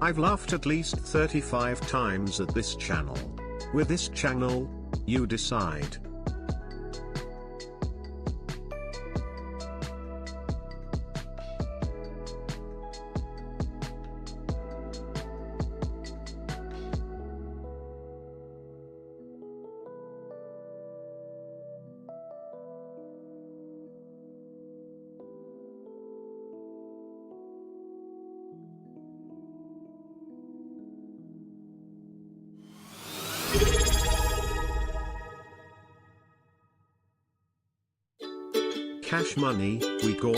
I've laughed at least 35 times at this channel. With this channel, you decide. Cash money, we go.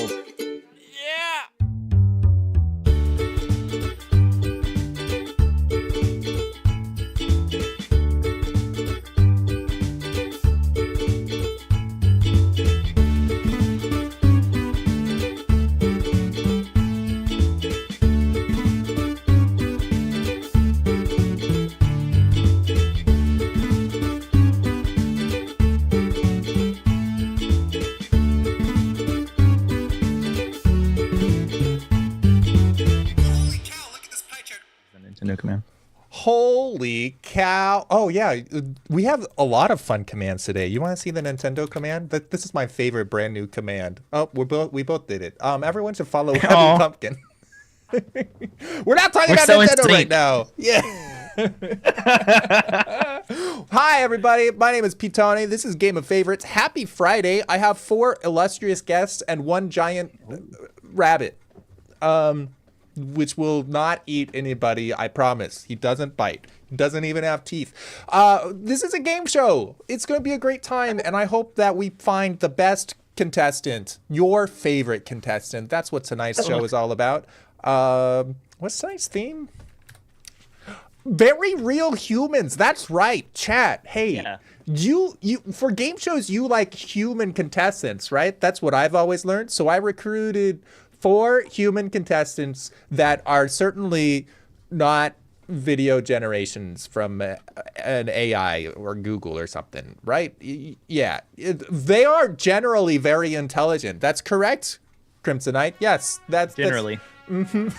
Nintendo command. Holy cow. Oh yeah, we have a lot of fun commands today. You want to see the Nintendo command? This is my favorite brand new command. Oh, we both did it. Everyone should follow Webby Pumpkin. We're not talking about Nintendo right now. Yeah. Hi everybody, my name is P-Tony. This is Game of Favorites. Happy Friday. I have 4 illustrious guests and 1 giant rabbit. Which will not eat anybody, I promise. He doesn't bite. He doesn't even have teeth. This is a game show. It's going to be a great time, and I hope that we find the best contestant, your favorite contestant. That's what tonight's show is all about. What's tonight's theme? Very real humans. That's right. Chat. Hey, yeah. You for game shows, you like human contestants, right? That's what I've always learned. So I recruited 4 human contestants that are certainly not video generations from an AI or Google or something, right? Yeah, they are generally very intelligent. That's correct, Crimsonite. Yes, that's generally. One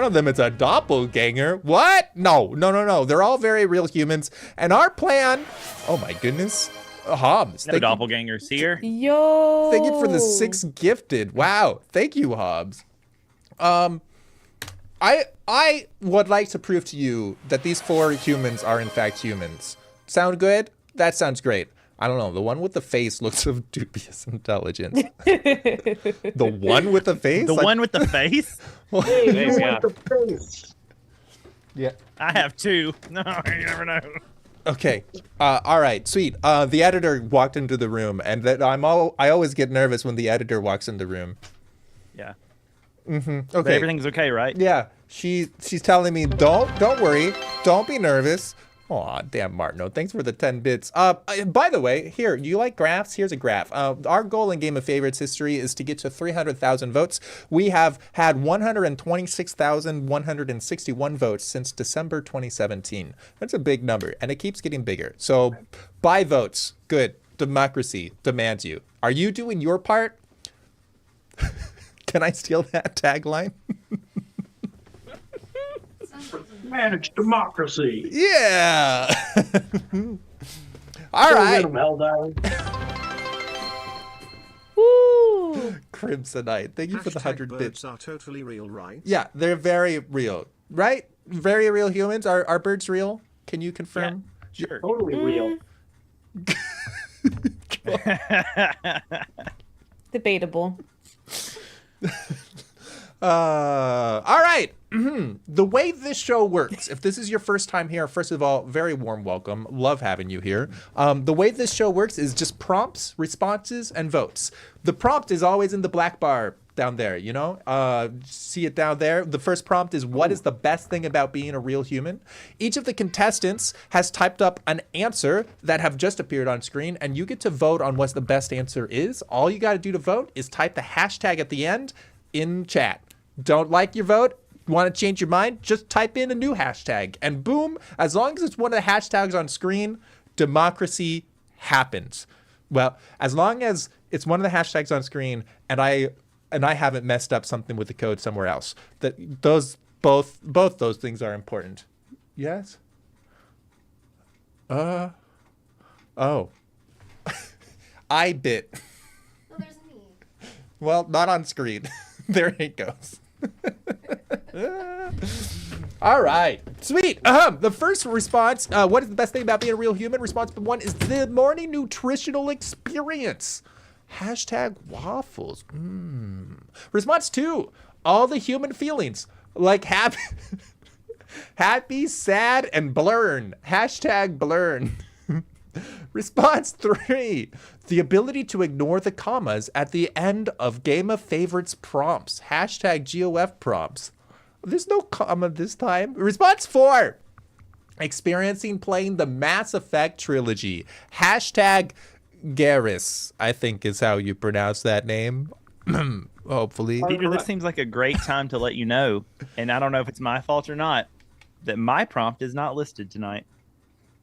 of them is a doppelganger. What? No. They're all very real humans. And our plan, oh my goodness. Hobbs. No doppelgangers here. Yo. Thank you for the 6 gifted. Wow. Thank you, Hobbs. I would like to prove to you that these 4 humans are in fact humans. Sound good? That sounds great. I don't know. The one with the face looks of dubious intelligence. The one with the face? The one with the face? Hey, you want the face. Yeah. I have 2. No, you never know. Okay. All right. Sweet. The editor walked into the room, and that I always get nervous when the editor walks in the room. Yeah. Okay. But everything's okay, right? Yeah. She's telling me don't worry, don't be nervous. Aw, damn Martino. Thanks for the 10 bits. By the way, here, you like graphs? Here's a graph. Our goal in Game of Favorites history is to get to 300,000 votes. We have had 126,161 votes since December 2017. That's a big number, and it keeps getting bigger. So, buy votes. Good. Democracy demands you. Are you doing your part? Can I steal that tagline? Manage democracy. Yeah. All right. Woo. Crimsonite. Thank you for the 100 bits. Are totally real, right? Yeah, they're very real, right? Very real humans. Are birds real? Can you confirm? Yeah, sure. Totally real. Debatable. All right. The way this show works, if this is your first time here, first of all, very warm welcome. Love having you here. The way this show works is just prompts, responses, and votes. The prompt is always in the black bar down there, you know? See it down there? The first prompt is, what is the best thing about being a real human? Each of the contestants has typed up an answer that have just appeared on screen, and you get to vote on what the best answer is. All you got to do to vote is type the hashtag at the end in chat. Don't like your vote? Want to change your mind? Just type in a new hashtag, and boom, as long as it's one of the hashtags on screen, democracy happens. Well, as long as it's one of the hashtags on screen, and and I haven't messed up something with the code somewhere else. That those both those things are important. Yes. Oh. I bit. No, there's me. Well, not on screen. There it goes. All right. Sweet. The first response, what is the best thing about being a real human? Response 1 is the morning nutritional experience. Hashtag waffles. Response 2, all the human feelings. Like happy, happy, sad, and blurn. Hashtag blurn. Response 3, the ability to ignore the commas at the end of Game of Favorites prompts. Hashtag GOF prompts. There's no comma this time. Response 4, experiencing playing the Mass Effect trilogy. Hashtag Garrus, I think is how you pronounce that name. Hopefully. Peter, this seems like a great time to let you know, and I don't know if it's my fault or not, that my prompt is not listed tonight.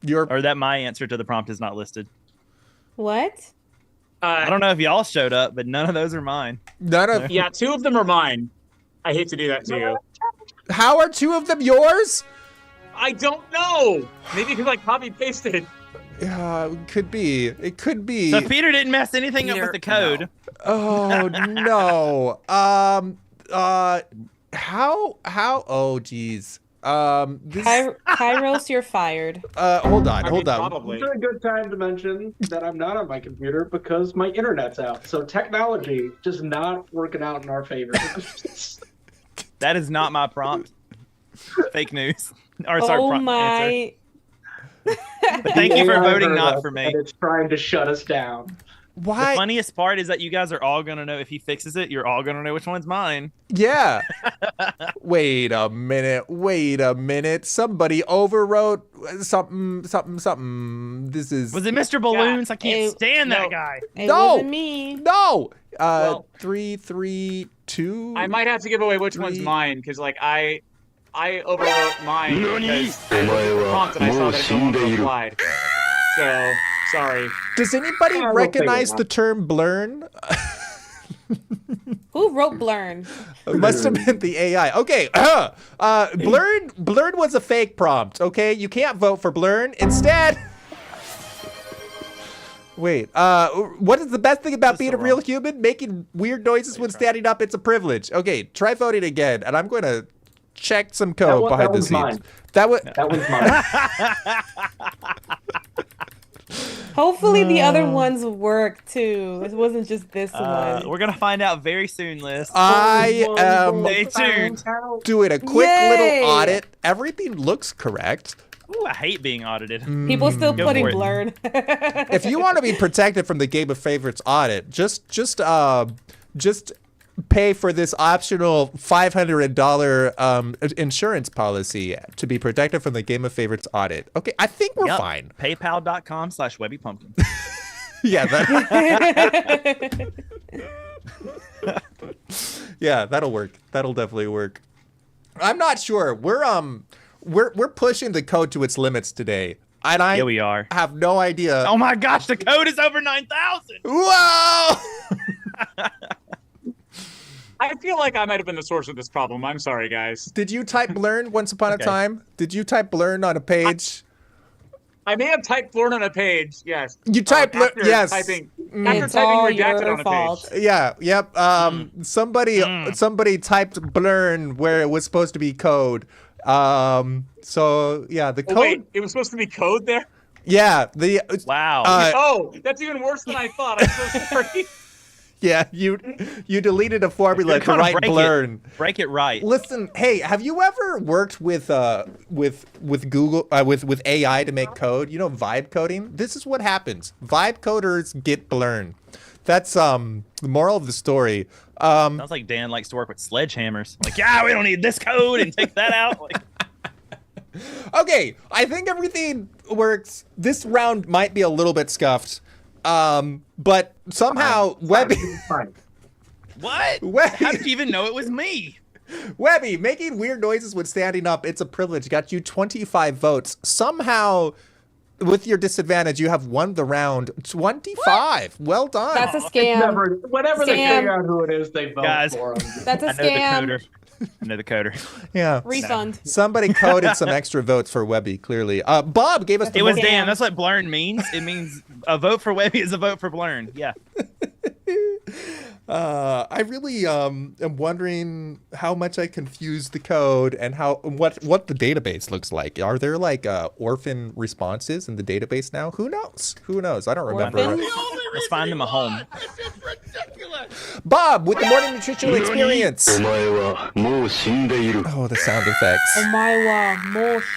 Or that my answer to the prompt is not listed. What? I don't know if y'all showed up, but none of those are mine. None of. Yeah, 2 of them are mine. I hate to do that to you. How are 2 of them yours? I don't know. Maybe because I copy pasted. It could be. It could be. So Peter didn't mess anything up with the code. No. Oh no. How? Oh geez. Kairos, you're fired. Hold on. Probably. It's a good time to mention that I'm not on my computer because my internet's out. So technology just not working out in our favor. That is not my prompt. Fake news. Or sorry, Oh prompt answer. my. But thank you for AI voting heard not us, for me. and it's trying to shut us down. Why? The funniest part is that you guys are all gonna know if he fixes it. You're all gonna know which one's mine. Yeah. Wait a minute. Somebody overwrote something. This is. Was it Mr. Balloons? I can't stand that guy. It No. wasn't me. No. Well, 3, 3, 2. I might have to give away which one's mine because, like, I overwrote mine because I looked at the prompt and I saw that it no longer applied. So sorry. Does anybody I will recognize figure it the term blurn? Who wrote Blurn? It must have been the AI. Okay. Blurn was a fake prompt. Okay, you can't vote for blurn. Instead. Wait. What is the best thing about being a real human? Making weird noises when standing up. It's a privilege. Okay, try voting again, and I'm going to check some code behind the one's scenes. mine. That was. That one's mine. Hopefully the other ones work too. It wasn't just this one. We're gonna find out very soon, Liz. I am Stay tuned. doing a quick Yay! little audit. Everything looks correct. Ooh, I hate being audited. People still Go putting for it. Blurn. If you want to be protected from the Game of Favorites audit, just pay for this optional $500 insurance policy to be protected from the Game of Favorites audit. Okay, I think we're Yep. fine. PayPal.com/WebbyPumpkin. Yeah, yeah, that'll work. That'll definitely work. I'm not sure. We're pushing the code to its limits today. And I Yeah, we are. have no idea. Oh my gosh, the code is over 9,000. Whoa! I feel like I might have been the source of this problem. I'm sorry, guys. Did you type blurn once upon a Okay. time? Did you type blurn on a page? I may have typed blurn on a page. Yes. You typed blurn. After Yes. Typing, It's after all typing redacted your on a fault. page. Yeah. Yep. Somebody typed blurn where it was supposed to be code. So yeah, the code. Oh, wait, it was supposed to be code there? Yeah. The. Wow. Oh, that's even worse than I thought. I'm so sorry. Yeah. You deleted a formula You're to gonna write break it. blurn. Break it right. Listen, hey, have you ever worked with Google with AI to make code? You know, vibe coding. This is what happens. Vibe coders get blurn. That's the moral of the story. Sounds like Dan likes to work with sledgehammers. Like, yeah, we don't need this code and take that out. Like, Okay, I think everything works. This round might be a little bit scuffed, but somehow Webby, Fine. what? Webby, How did you even know it was me? Webby, making weird noises when standing up. It's a privilege. Got you 25 votes. Somehow, with your disadvantage, you have won the round 25. Well done. That's a scam. Whenever they figure out who it is, they vote Guys, for him. That's a I know scam. the coder. I know the coder. Yeah. Refund. Somebody coded some extra votes for Webby, clearly. Bob gave us the It was Scam. Dan. That's what Blurn means. It means a vote for Webby is a vote for Blurn. Yeah. I really am wondering how much I confused the code and what the database looks like. Are there like orphan responses in the database now? Who knows? Who knows? I don't remember. Orphans? Let's find him a home. Bob with the morning nutritional experience. Oh, the sound effects.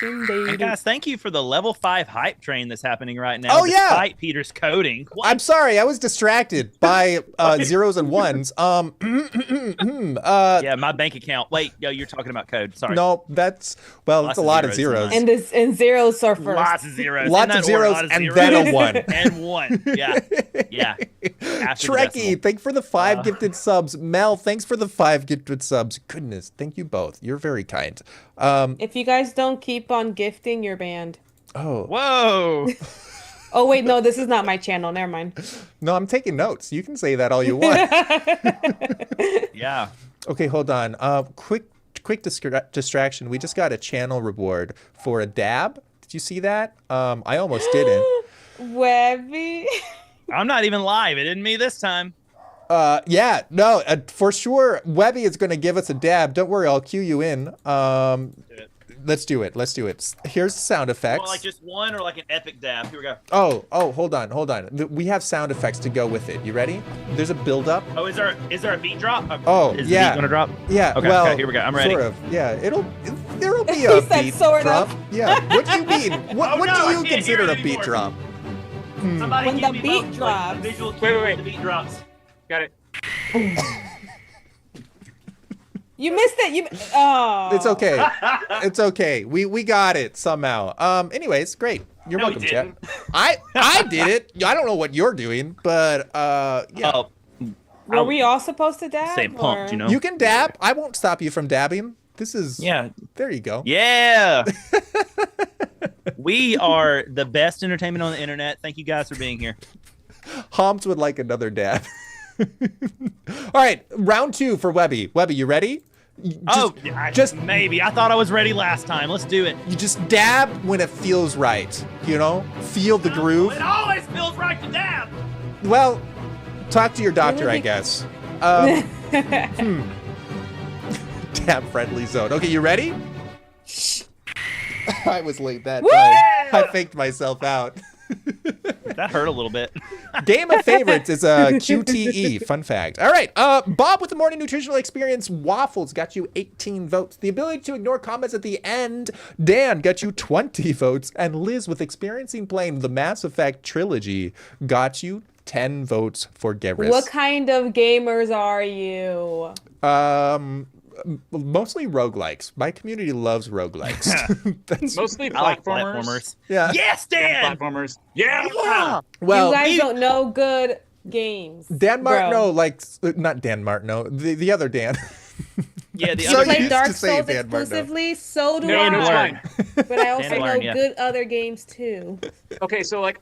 And guys, thank you for the level 5 hype train that's happening right now. Oh, yeah. Despite Peter's coding. What? I'm sorry, I was distracted by zeros and ones. Yeah, my bank account. Wait, yo, you're talking about code. Sorry. No, it's a lot of zeros. And zeros are first. Lots of zeros. Lots of zeros and then a one. And one. Yeah. Yeah. After the Trekkie, decimal. thanks for the 5 gifted subs. Mel, thanks for the 5 gifted subs. Goodness, thank you both. You're very kind. If you guys don't keep on gifting, you're banned. Oh. Whoa. Oh, wait, no, this is not my channel. Never mind. No, I'm taking notes. You can say that all you want. Yeah. Okay, hold on. Quick distraction. We just got a channel reward for a dab. Did you see that? I almost didn't. Webby. I'm not even live. It isn't me this time. Yeah, no, for sure. Webby is going to give us a dab. Don't worry, I'll cue you in. Let's do it. Here's the sound effects. Well, like just one or like an epic dab. Here we go. Oh, hold on. We have sound effects to go with it. You ready? There's a build up. Oh, is there a beat drop? Oh, is yeah. the beat gonna drop? Yeah. Okay, well, okay, here we go. I'm ready. Sort of. Yeah. There'll be a He said beat sort drop. of. Yeah. What do you mean? What no, do I you can't consider hear a it beat anymore. drop? Somebody When give the me beat both, drops. Like, the visual cue Wait. when the beat drops. Got it. You missed it. Oh. It's okay. It's okay. We got it somehow. Anyways, great. You're No, welcome, we Chet. didn't. I did it. I don't know what you're doing, but yeah. Oh, Were we all supposed to dab? stay pumped, or- you know? You can dab. I won't stop you from dabbing. This is Yeah. There you go. Yeah. We are the best entertainment on the internet. Thank you guys for being here. Homs would like another dab. All right, round 2 for Webby. Webby, you ready? Just maybe. I thought I was ready last time. Let's do it. you just dab when it feels right. You know, feel the groove. It always feels right to dab. Well, talk to your doctor, I guess. Dab friendly zone. Okay, you ready? I was late that time. I faked myself out. That hurt a little bit. Game of favorites is a QTE. Fun fact. All right. Bob with the morning nutritional experience waffles got you 18 votes. The ability to ignore comments at the end, Dan got you 20 votes. And Liz with experiencing playing the Mass Effect trilogy got you 10 votes for Geras. What kind of gamers are you? Mostly roguelikes. My community loves roguelikes. That's, Mostly I like platformers. platformers. yeah. Yes, Dan. Platformers. Yeah. Well, You guys don't know good games. Dan bro. Martineau likes not Dan Martineau, the other Dan. Yeah, the So other you Play used Dark to say Souls Dan Martineau. exclusively, so do No, no, it's I. fine. But I also Dan know Learn, yeah. good other games too. Okay, so like,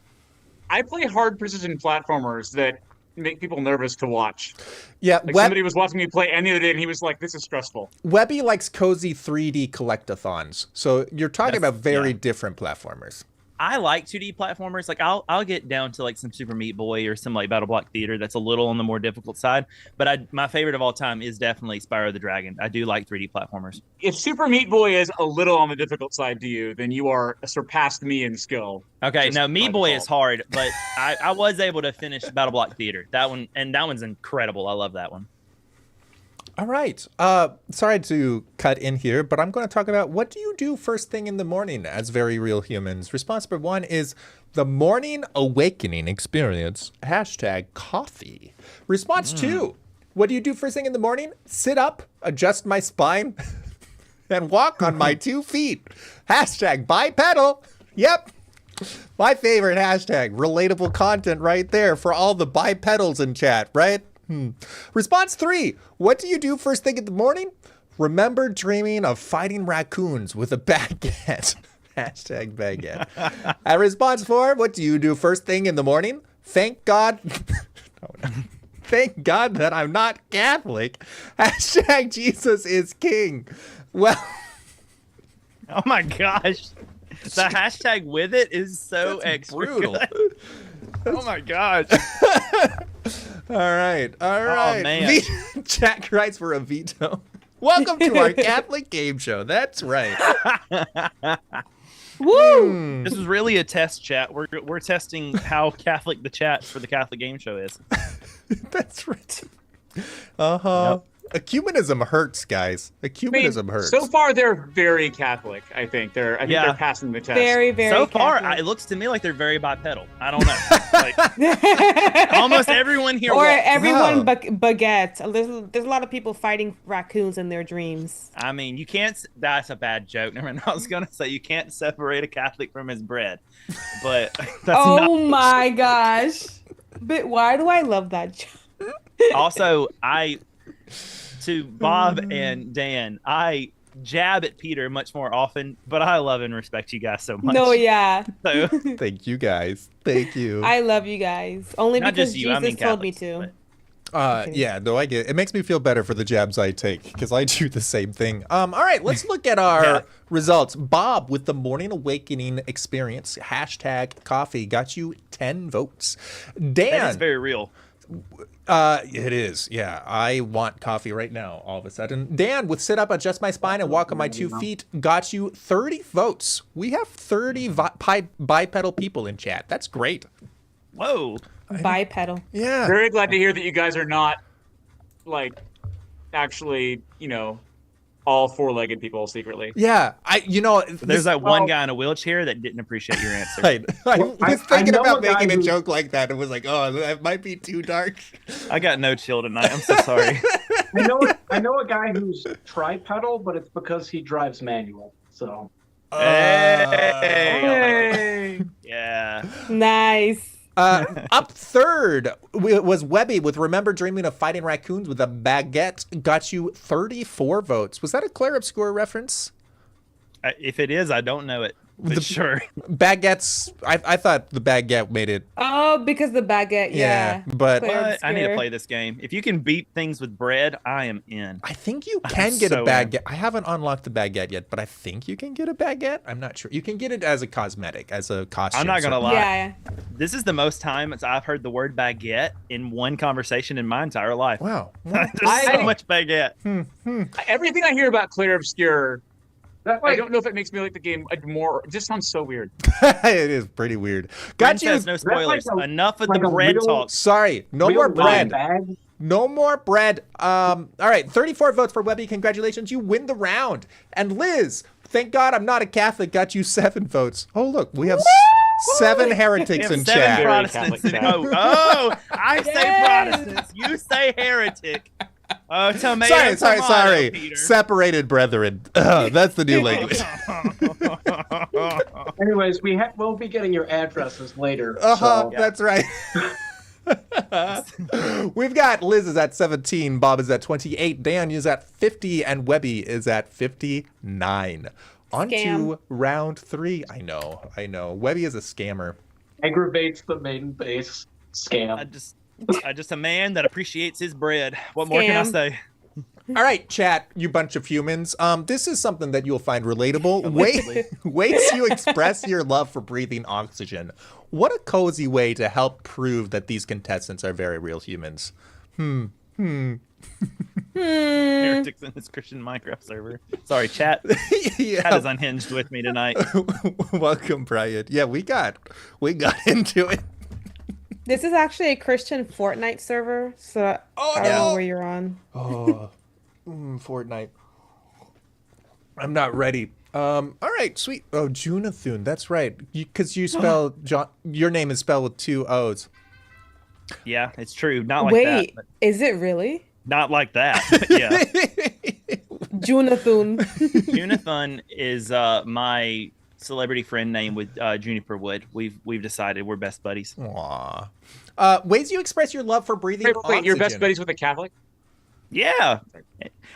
I play hard precision platformers that make people nervous to watch. Yeah, Like somebody was watching me play any other day, and he was like, "This is stressful." Webby likes cozy 3D collectathons. So you're talking That's- about very yeah. different platformers. I like 2D platformers. Like I'll get down to like some Super Meat Boy or some like Battle Block Theater that's a little on the more difficult side. But my favorite of all time is definitely Spyro the Dragon. I do like 3D platformers. If Super Meat Boy is a little on the difficult side to you, then you are surpassed me in skill. Okay, Just now Meat by Boy default. is hard, but I was able to finish Battle Block Theater. That one's incredible. I love that one. All right. Sorry to cut in here, but I'm going to talk about what do you do first thing in the morning as very real humans. Response number 1 is the morning awakening experience. #coffee. Response 2. What do you do first thing in the morning? Sit up, adjust my spine, and walk on my 2 feet. #bipedal. Yep. My favorite hashtag. Relatable content right there for all the bipedals in chat, right? Response 3. What do you do first thing in the morning? Remember dreaming of fighting raccoons with a baguette. Hashtag baguette. At response 4, what do you do first thing in the morning? Thank God. No. Thank God that I'm not Catholic. Hashtag Jesus is king. Well. Oh my gosh. The hashtag with it is so extra brutal. good. Oh my gosh. All right. Oh, man. Jack writes for a veto. Welcome to our Catholic game show. That's right. Woo! This is really a test chat. We're testing how Catholic the chat for the Catholic game show is. That's right. Uh-huh. Yep. Ecumenism hurts, guys. Ecumenism hurts. So far, they're very Catholic. I think they're passing the test. Very, very. So far, Catholic. it looks to me like they're very bipedal. I don't know. Like, almost everyone here. Or walks. everyone baguette. There's a lot of people fighting raccoons in their dreams. I mean, you can't. That's a bad joke. Never mind. I was gonna say you can't separate a Catholic from his bread, but that's Oh not. my gosh! But why do I love that joke? Also, to Bob and Dan, I jab at Peter much more often, but I love and respect you guys so much. No, yeah. So, Thank you, guys. Thank you. I love you guys. Only Not because just you, I Jesus mean told me Catholics, to. Yeah, no, I get it. It makes me feel better for the jabs I take because I do the same thing. All right, let's look at our results. Bob with the morning awakening experience, hashtag coffee, got you 10 votes. Dan. that is very real. It is. Yeah. I want coffee right now, all of a sudden. Dan with sit up, adjust my spine, and walk on my 2 feet got you 30 votes. We have 30 bipedal people in chat. That's great. Whoa. Bipedal. Yeah. Very glad to hear that you guys are not, like, actually, all four-legged people secretly. Yeah. There's that one guy in a wheelchair that didn't appreciate your answer. I was thinking I know about a guy making a who- joke like that and was like, oh, that might be too dark. I got no chill tonight. I'm so sorry. I know a guy who's tripedal, but it's because he drives manual. So Hey. Yeah. Nice. Up third was Webby with Remember Dreaming of Fighting Raccoons with a Baguette. Got you 34 votes. Was that a Claire Obscure reference? If it is, I don't know it. But sure. Baguettes, I thought the Baguette made it. Oh, because the baguette. Yeah. But Claire What? I need to Obscure. play this game. If you can beat things with bread, I am in. I think you can get a so Baguette. I haven't unlocked the Baguette yet, but I think you can get a Baguette. I'm not sure. You can get it as a cosmetic, as a costume. I'm not going to lie. Yeah. This is the most time I've heard the word baguette in one conversation in my entire life. Wow. There's so much baguette. Everything I hear about Claire Obscure, that I like don't know if it makes me like the game more. It just sounds so weird. It is pretty weird. Got you. Princess, no spoilers. like a- Enough of like the a bread real- talk. Sorry, no real more live bread. bag. No more bread. All right, 34 votes for Webby. Congratulations, you win the round. And Liz, thank God I'm not a Catholic, got you 7 votes. Oh, look, we have 7 heretics We have in 7 chat. Protestants. Very Catholic Oh, I say Yes. Protestants. You say heretic. Oh, tomato, Sorry. tomato, Peter. Separated brethren. That's the new language. Anyways, we'll be getting your addresses later. Uh-huh, So. that's right. We've got Liz is at 17, Bob is at 28, Dan is at 50, and Webby is at 59. On to Scam. round 3. I know. Webby is a scammer. Aggravates the main base scam. I just a man that appreciates his bread. What more can I Scam. say? All right, chat, you bunch of humans. This is something that you'll find relatable. Ways you express your love for breathing oxygen. What a cozy way to help prove that these contestants are very real humans. Heretics in this Christian Minecraft server. Sorry, chat. Chat Yeah. is unhinged with me tonight. Welcome, Brian. Yeah, we got into it. This is actually a Christian Fortnite server, so I don't know where you're on. Oh, Fortnite. I'm not ready. All right, sweet. Oh, Junathun. That's right. Because you spell your name is spelled with 2 O's. Yeah, it's true. Not like Wait, that. But is it really? not like that. But yeah. Junathun. Junathun is my celebrity friend name with Juniper Wood. We've decided we're best buddies. Aw. Ways you express your love for breathing Wait, oxygen. you're best buddies with a Catholic? Yeah.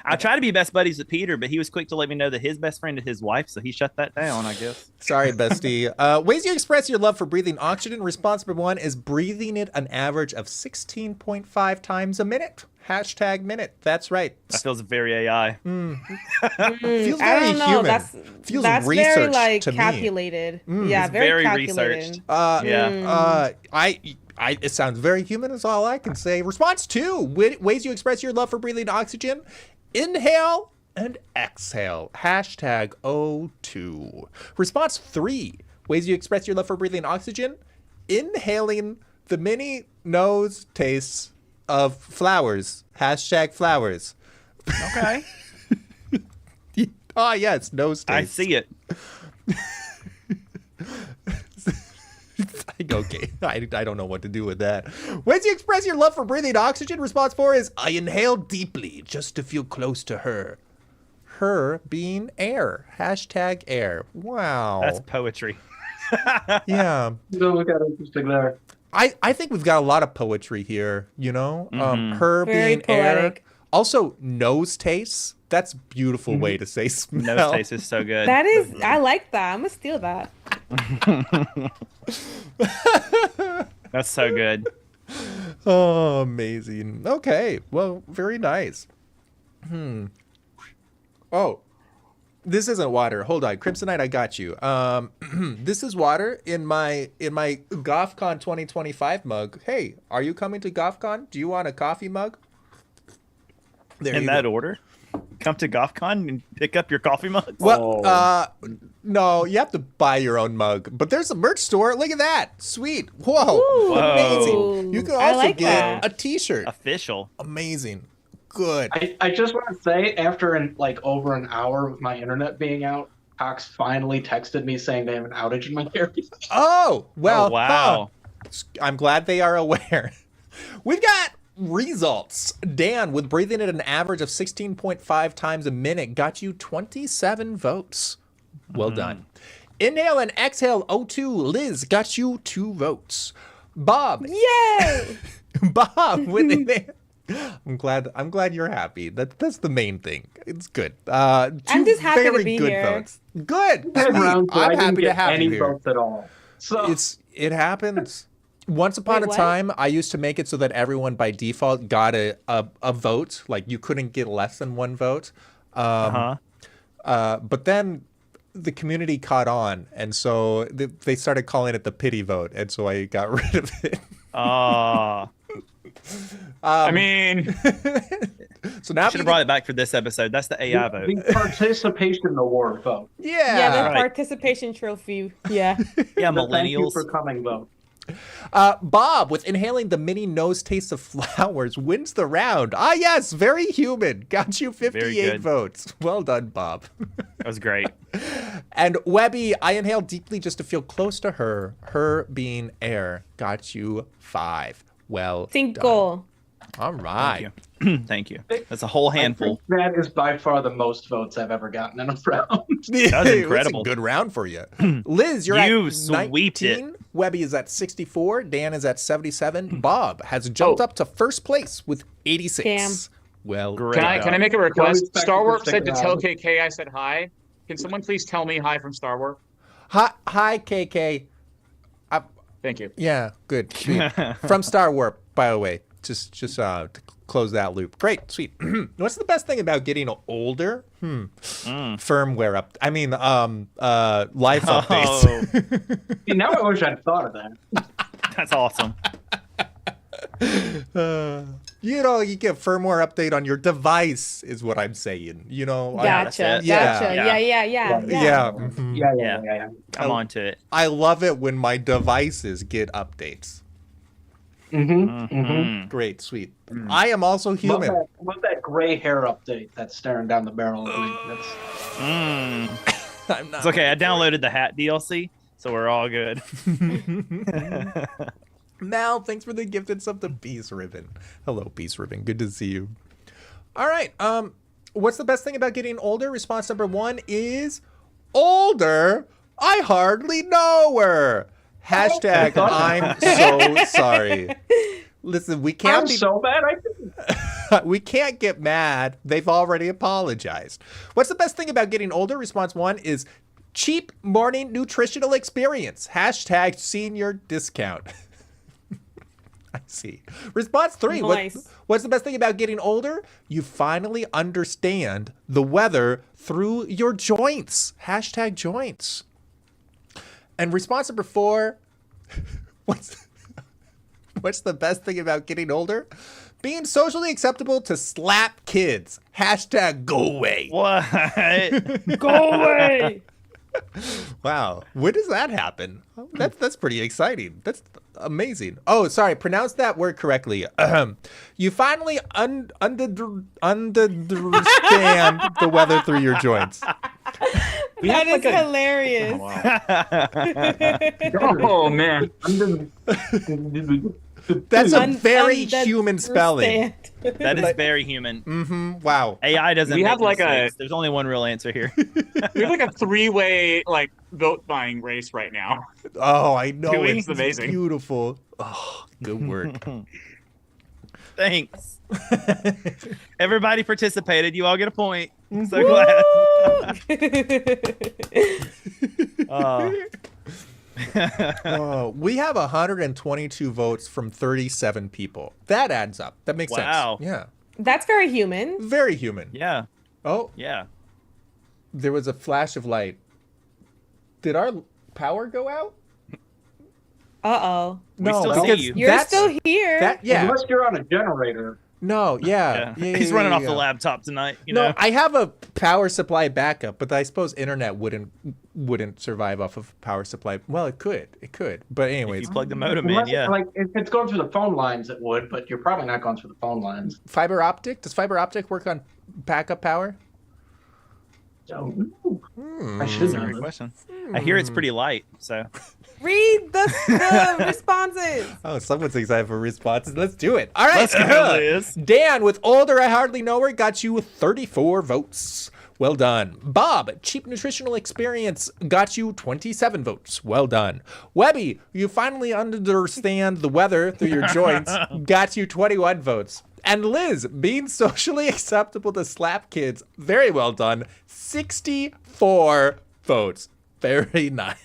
I try to be best buddies with Peter, but he was quick to let me know that his best friend is his wife, so he shut that down, I guess. Sorry, bestie. Ways you express your love for breathing oxygen. Response number 1 is breathing it an average of 16.5 times a minute. Hashtag minute. That's right. That feels very AI. Feels I very don't know. human. Feels That's very researched like to me. calculated. Yeah, It's very very calculated. researched. It sounds very human is all I can say. Response 2, ways you express your love for breathing oxygen. Inhale and exhale. Hashtag O2. Response 3, ways you express your love for breathing oxygen. Inhaling the mini nose tastes of flowers. Hashtag flowers. Okay. Ah, yes, nose taste. I see it. Okay, I don't know what to do with that. Ways you express your love for breathing oxygen. Response 4 is I inhale deeply just to feel close to her. Her being air. Hashtag air. Wow. That's poetry. Yeah. So we got interesting there. I think we've got a lot of poetry here, you know? Her Very being air. poetic. Also, nose taste. That's a beautiful way to say smell. Nose taste is so good. That is, I like that. I'm gonna steal that. That's so good. Oh, amazing. Okay. Well, very nice. Oh, this isn't water. Hold on. Crimsonite, I got you. This is water in my GothCon 2025 mug. Hey, are you coming to GothCon? Do you want a coffee mug? There In you that go. order? Come to GothCon and pick up your coffee mugs? Well, no, you have to buy your own mug. But there's a merch store. Look at that. Sweet. Whoa. Ooh. Amazing. You can I also like get that. a t-shirt. Official. Amazing. Good. I just want to say, after over an hour of my internet being out, Cox finally texted me saying they have an outage in my area. Oh, well. Oh, wow. I'm glad they are aware. We've got results. Dan, with breathing at an average of 16.5 times a minute, got you 27 votes. Well done. Inhale and exhale O2. Liz got you 2 votes. Bob. Yay! Bob with inhale. I'm glad you're happy. That's the main thing. It's good. I'm just happy to very be good here. votes. Good. Third Sweet. round, so I I'm didn't happy to get have any you here. votes at all. So It happens. Once upon Wait, a what? time, I used to make it so that everyone by default got a vote. Like you couldn't get less than 1 vote. But then the community caught on, and so they started calling it the pity vote, and so I got rid of it. I mean, So now Should have brought it back for this episode. That's the AI vote. the participation award vote. Yeah, the Right. participation trophy. Yeah. Yeah, The thank you millennials. for coming vote. Bob, with inhaling the mini nose taste of flowers, wins the round. Ah, yes, very human. Got you 58 good. votes. Well done, Bob. That was great. And Webby, I inhaled deeply just to feel close to her. Her being air. Got you 5. Well done. Cinco. All right. Thank you. That's a whole handful. I think that is by far the most votes I've ever gotten in a round. That was It's incredible. a good round for you. Liz, you're You at sweeped 19. Webby is at 64. Dan is at 77. Bob has jumped up to first place with 86. Damn. Well, Great. can I make a request? expect Star it to Warp stick said to tell around. KK I said hi. Can someone please tell me hi from Star Warp? Hi, KK. Thank you. Yeah, good. Sweet. From Star Warp, by the way. Just to close that loop. Great, sweet. What's the best thing about getting older? Firmware up. I mean, life updates. Oh, See, now I wish I'd thought of that. that's awesome. You know, you get firmware update on your device, is what I'm saying. You know, Gotcha. that's it. Yeah. Gotcha. Yeah. Yeah. yeah. Mhm. Yeah. Come on to it. I love it when my devices get updates. Great, sweet. I am also Love human. that gray hair update that's staring down the barrel of me. I'm not. It's okay. I downloaded the hat DLC, so we're all good. Mal, thanks for the gifted sub to Peace Ribbon. Hello, Peace Ribbon. Good to see you. All right. What's the best thing about getting older? Response number 1 is older. I hardly know her. Hashtag I'm so sorry. Listen, we can't I'm be so bad I didn't. We can't get mad. They've already apologized. What's the best thing about getting older? Response 1 is cheap morning nutritional experience. Hashtag senior discount. I see. Response 3. Nice. What's the best thing about getting older? You finally understand the weather through your joints. Hashtag joints. And response number 4. What's the best thing about getting older? Being socially acceptable to slap kids. Hashtag go away. What? Go away. Wow. When does that happen? That's pretty exciting. That's amazing. Oh, sorry. Pronounce that word correctly. You finally understand the weather through your joints. That is hilarious. Oh man. That's a very human spelling. That is very human. Mm-hmm. Wow. AI doesn't. We make have like mistakes. There's only one real answer here. We have like a 3-way like vote buying race right now. Oh, I know. Doing It's amazing. Beautiful. Oh, good work. Thanks. Everybody participated. You all get a point. I'm so glad. We have 122 votes from 37 people. That adds up. That makes Wow. sense. Yeah. That's very human. Very human. Yeah. Oh, Yeah. there was a flash of light. Did our power go out? Uh-oh. We still see because you. You're that's- still here. That, yeah. Unless you're on a generator. No, yeah. He's running off the laptop tonight. You No, know. I have a power supply backup, but I suppose internet wouldn't survive off of power supply. Well, it could. But If anyways, you plug the modem in, Unless, yeah. Like if it's going through the phone lines, it would, but you're probably not going through the phone lines. fiber optic? Does fiber optic work on backup power? So, I should That's a know. great question. I hear it's pretty light, so Read the responses. Oh, someone's excited for responses. Let's do it. All right. let's go, Liz. Dan with Older I Hardly Know Her got you 34 votes. Well done. Bob, Cheap Nutritional Experience got you 27 votes. Well done. Webby, you finally understand the weather through your joints, got you 21 votes. And Liz, being socially acceptable to slap kids, very well done, 64 votes. Very nice.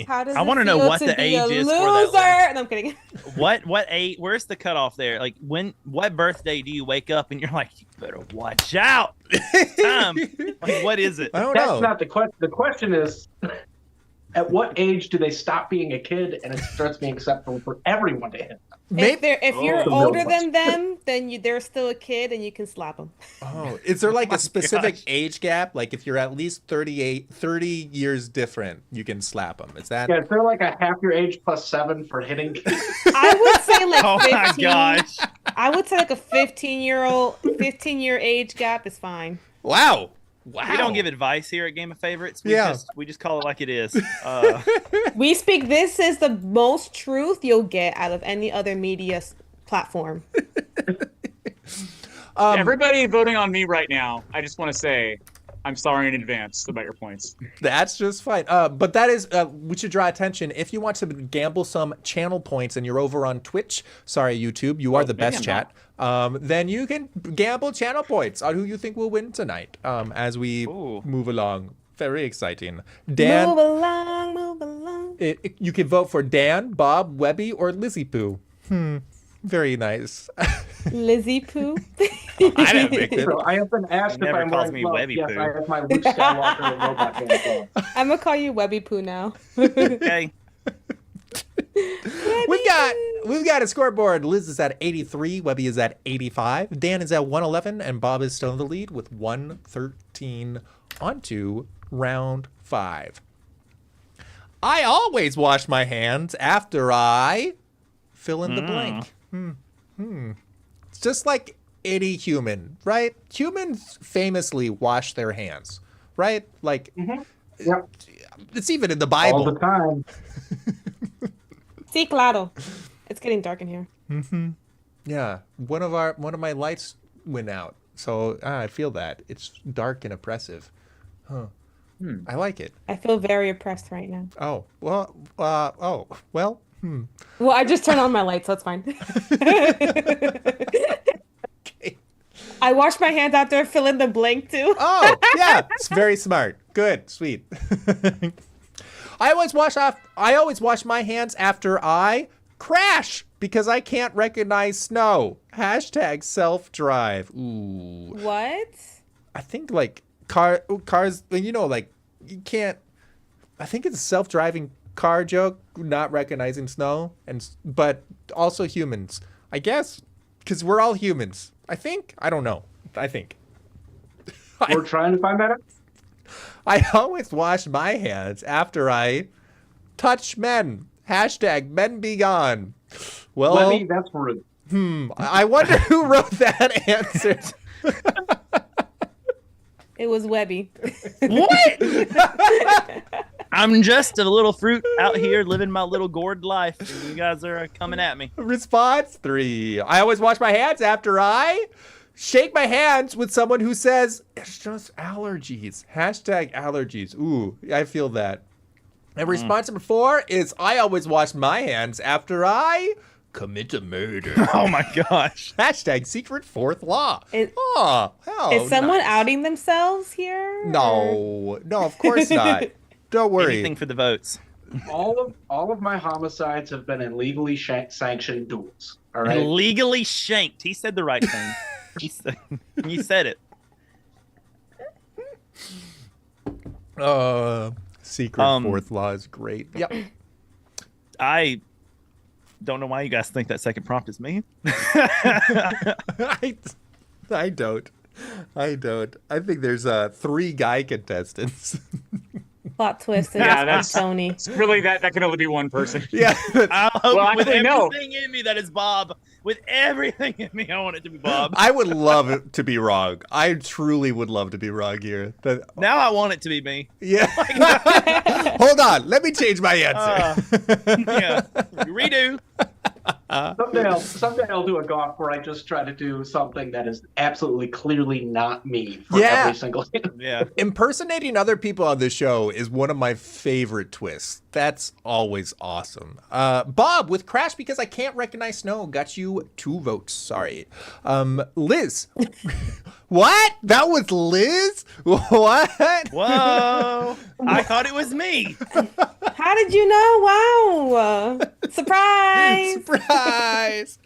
How does I it wanna know feel what to the be age a is for loser? that No, I'm kidding. what age? Where's the cutoff there? Like what birthday do you wake up and you're like, you better watch out? It's time. Like, what is it? I don't That's know. not the question. The question is, at what age do they stop being a kid and it starts being acceptable for everyone to hit? If you're Oh. older than them, then they're still a kid and you can slap them. Oh, is there like a specific gosh. age gap? Like if you're at least 30 years different, you can slap them. Is that? Yeah, is there like a half your age plus 7 for hitting kids? I would say like Oh 15. my gosh. I would say like a 15-year age gap is fine. Wow. Wow. We don't give advice here at Game of Favorites. Yeah. We just call it like it is. We speak. This is the most truth you'll get out of any other media platform. Everybody voting on me right now, I just want to say I'm sorry in advance about your points. That's just fine. But that is, we should draw attention. If you want to gamble some channel points and you're over on Twitch, sorry, YouTube, you are the best chat. Then you can gamble channel points on who you think will win tonight as we move along. Very exciting. Dan, Move along, move along. you can vote for Dan, Bob, Webby, or Lizzie Poo. Very nice. Lizzie Poo. I didn't make it. So I have been asked if Never I'm calls wearing me gloves. Webby Yes, Poo. I have my Luke Skywalker robot band gloves. I'm gonna call you Webby Poo now. Okay. We've got a scoreboard. Liz is at 83, Webby is at 85, Dan is at 111, and Bob is still in the lead with 113. On to round 5. I always wash my hands after I fill in the blank. It's just like any human, right? Humans famously wash their hands, right? Like, Yep, it's even in the all the Bible. time. Sí, claro. It's getting dark in here. Yeah, one of my lights went out, so I feel that it's dark and oppressive. Huh. I like it. I feel very oppressed right now. Oh well. Well. Well, I just turned on my light, so it's fine. Okay. I wash my hands after I fill in the blank too. Oh, yeah. It's very smart. Good. Sweet. I always wash my hands after I crash because I can't recognize snow. Hashtag self-drive. Ooh. What? I think like cars, you know, like you can't, I think it's a self-driving car joke, not recognizing snow, but also humans, I guess, because we're all humans. I think. I don't know. I think. We're trying to find that out. I always wash my hands after I touch men. Hashtag men be gone. Well, Webby, that's rude. I wonder who wrote that answer. It was Webby. What? I'm just a little fruit out here living my little gourd life, and you guys are coming at me. Response 3. I always wash my hands after I shake my hands with someone who says, it's just allergies. Hashtag allergies. Ooh, I feel that. And response number 4 is I always wash my hands after I commit a murder. Oh my gosh. Hashtag secret fourth law. Is Is someone outing themselves here? No, of course not. Don't worry. Anything for the votes. All of my homicides have been in legally sanctioned duels. All right. Legally shanked. He said the right thing. You said it. Secret fourth law is great. Yep. I don't know why you guys think that second prompt is me. I don't. I think there's 3 guy contestants. Plot twist. Yeah, That's that's Tony. It's really that can only be one person. Yeah. I hope Well, with actually, no. everything in me that is Bob. With everything in me, I want it to be Bob. I would love it to be wrong. I truly would love to be wrong here. Now I want it to be me. Yeah. Hold on. Let me change my answer. Yeah. Redo. Someday I'll do a golf where I just try to do something that is absolutely clearly not me for Yeah. every single Yeah. Impersonating other people on this show is one of my favorite twists. That's always awesome. Bob with Crash because I can't recognize snow got you 2 votes. Sorry. Liz. What? That was Liz? What? Whoa. I thought it was me. How did you know? Wow. Surprise. Surprise.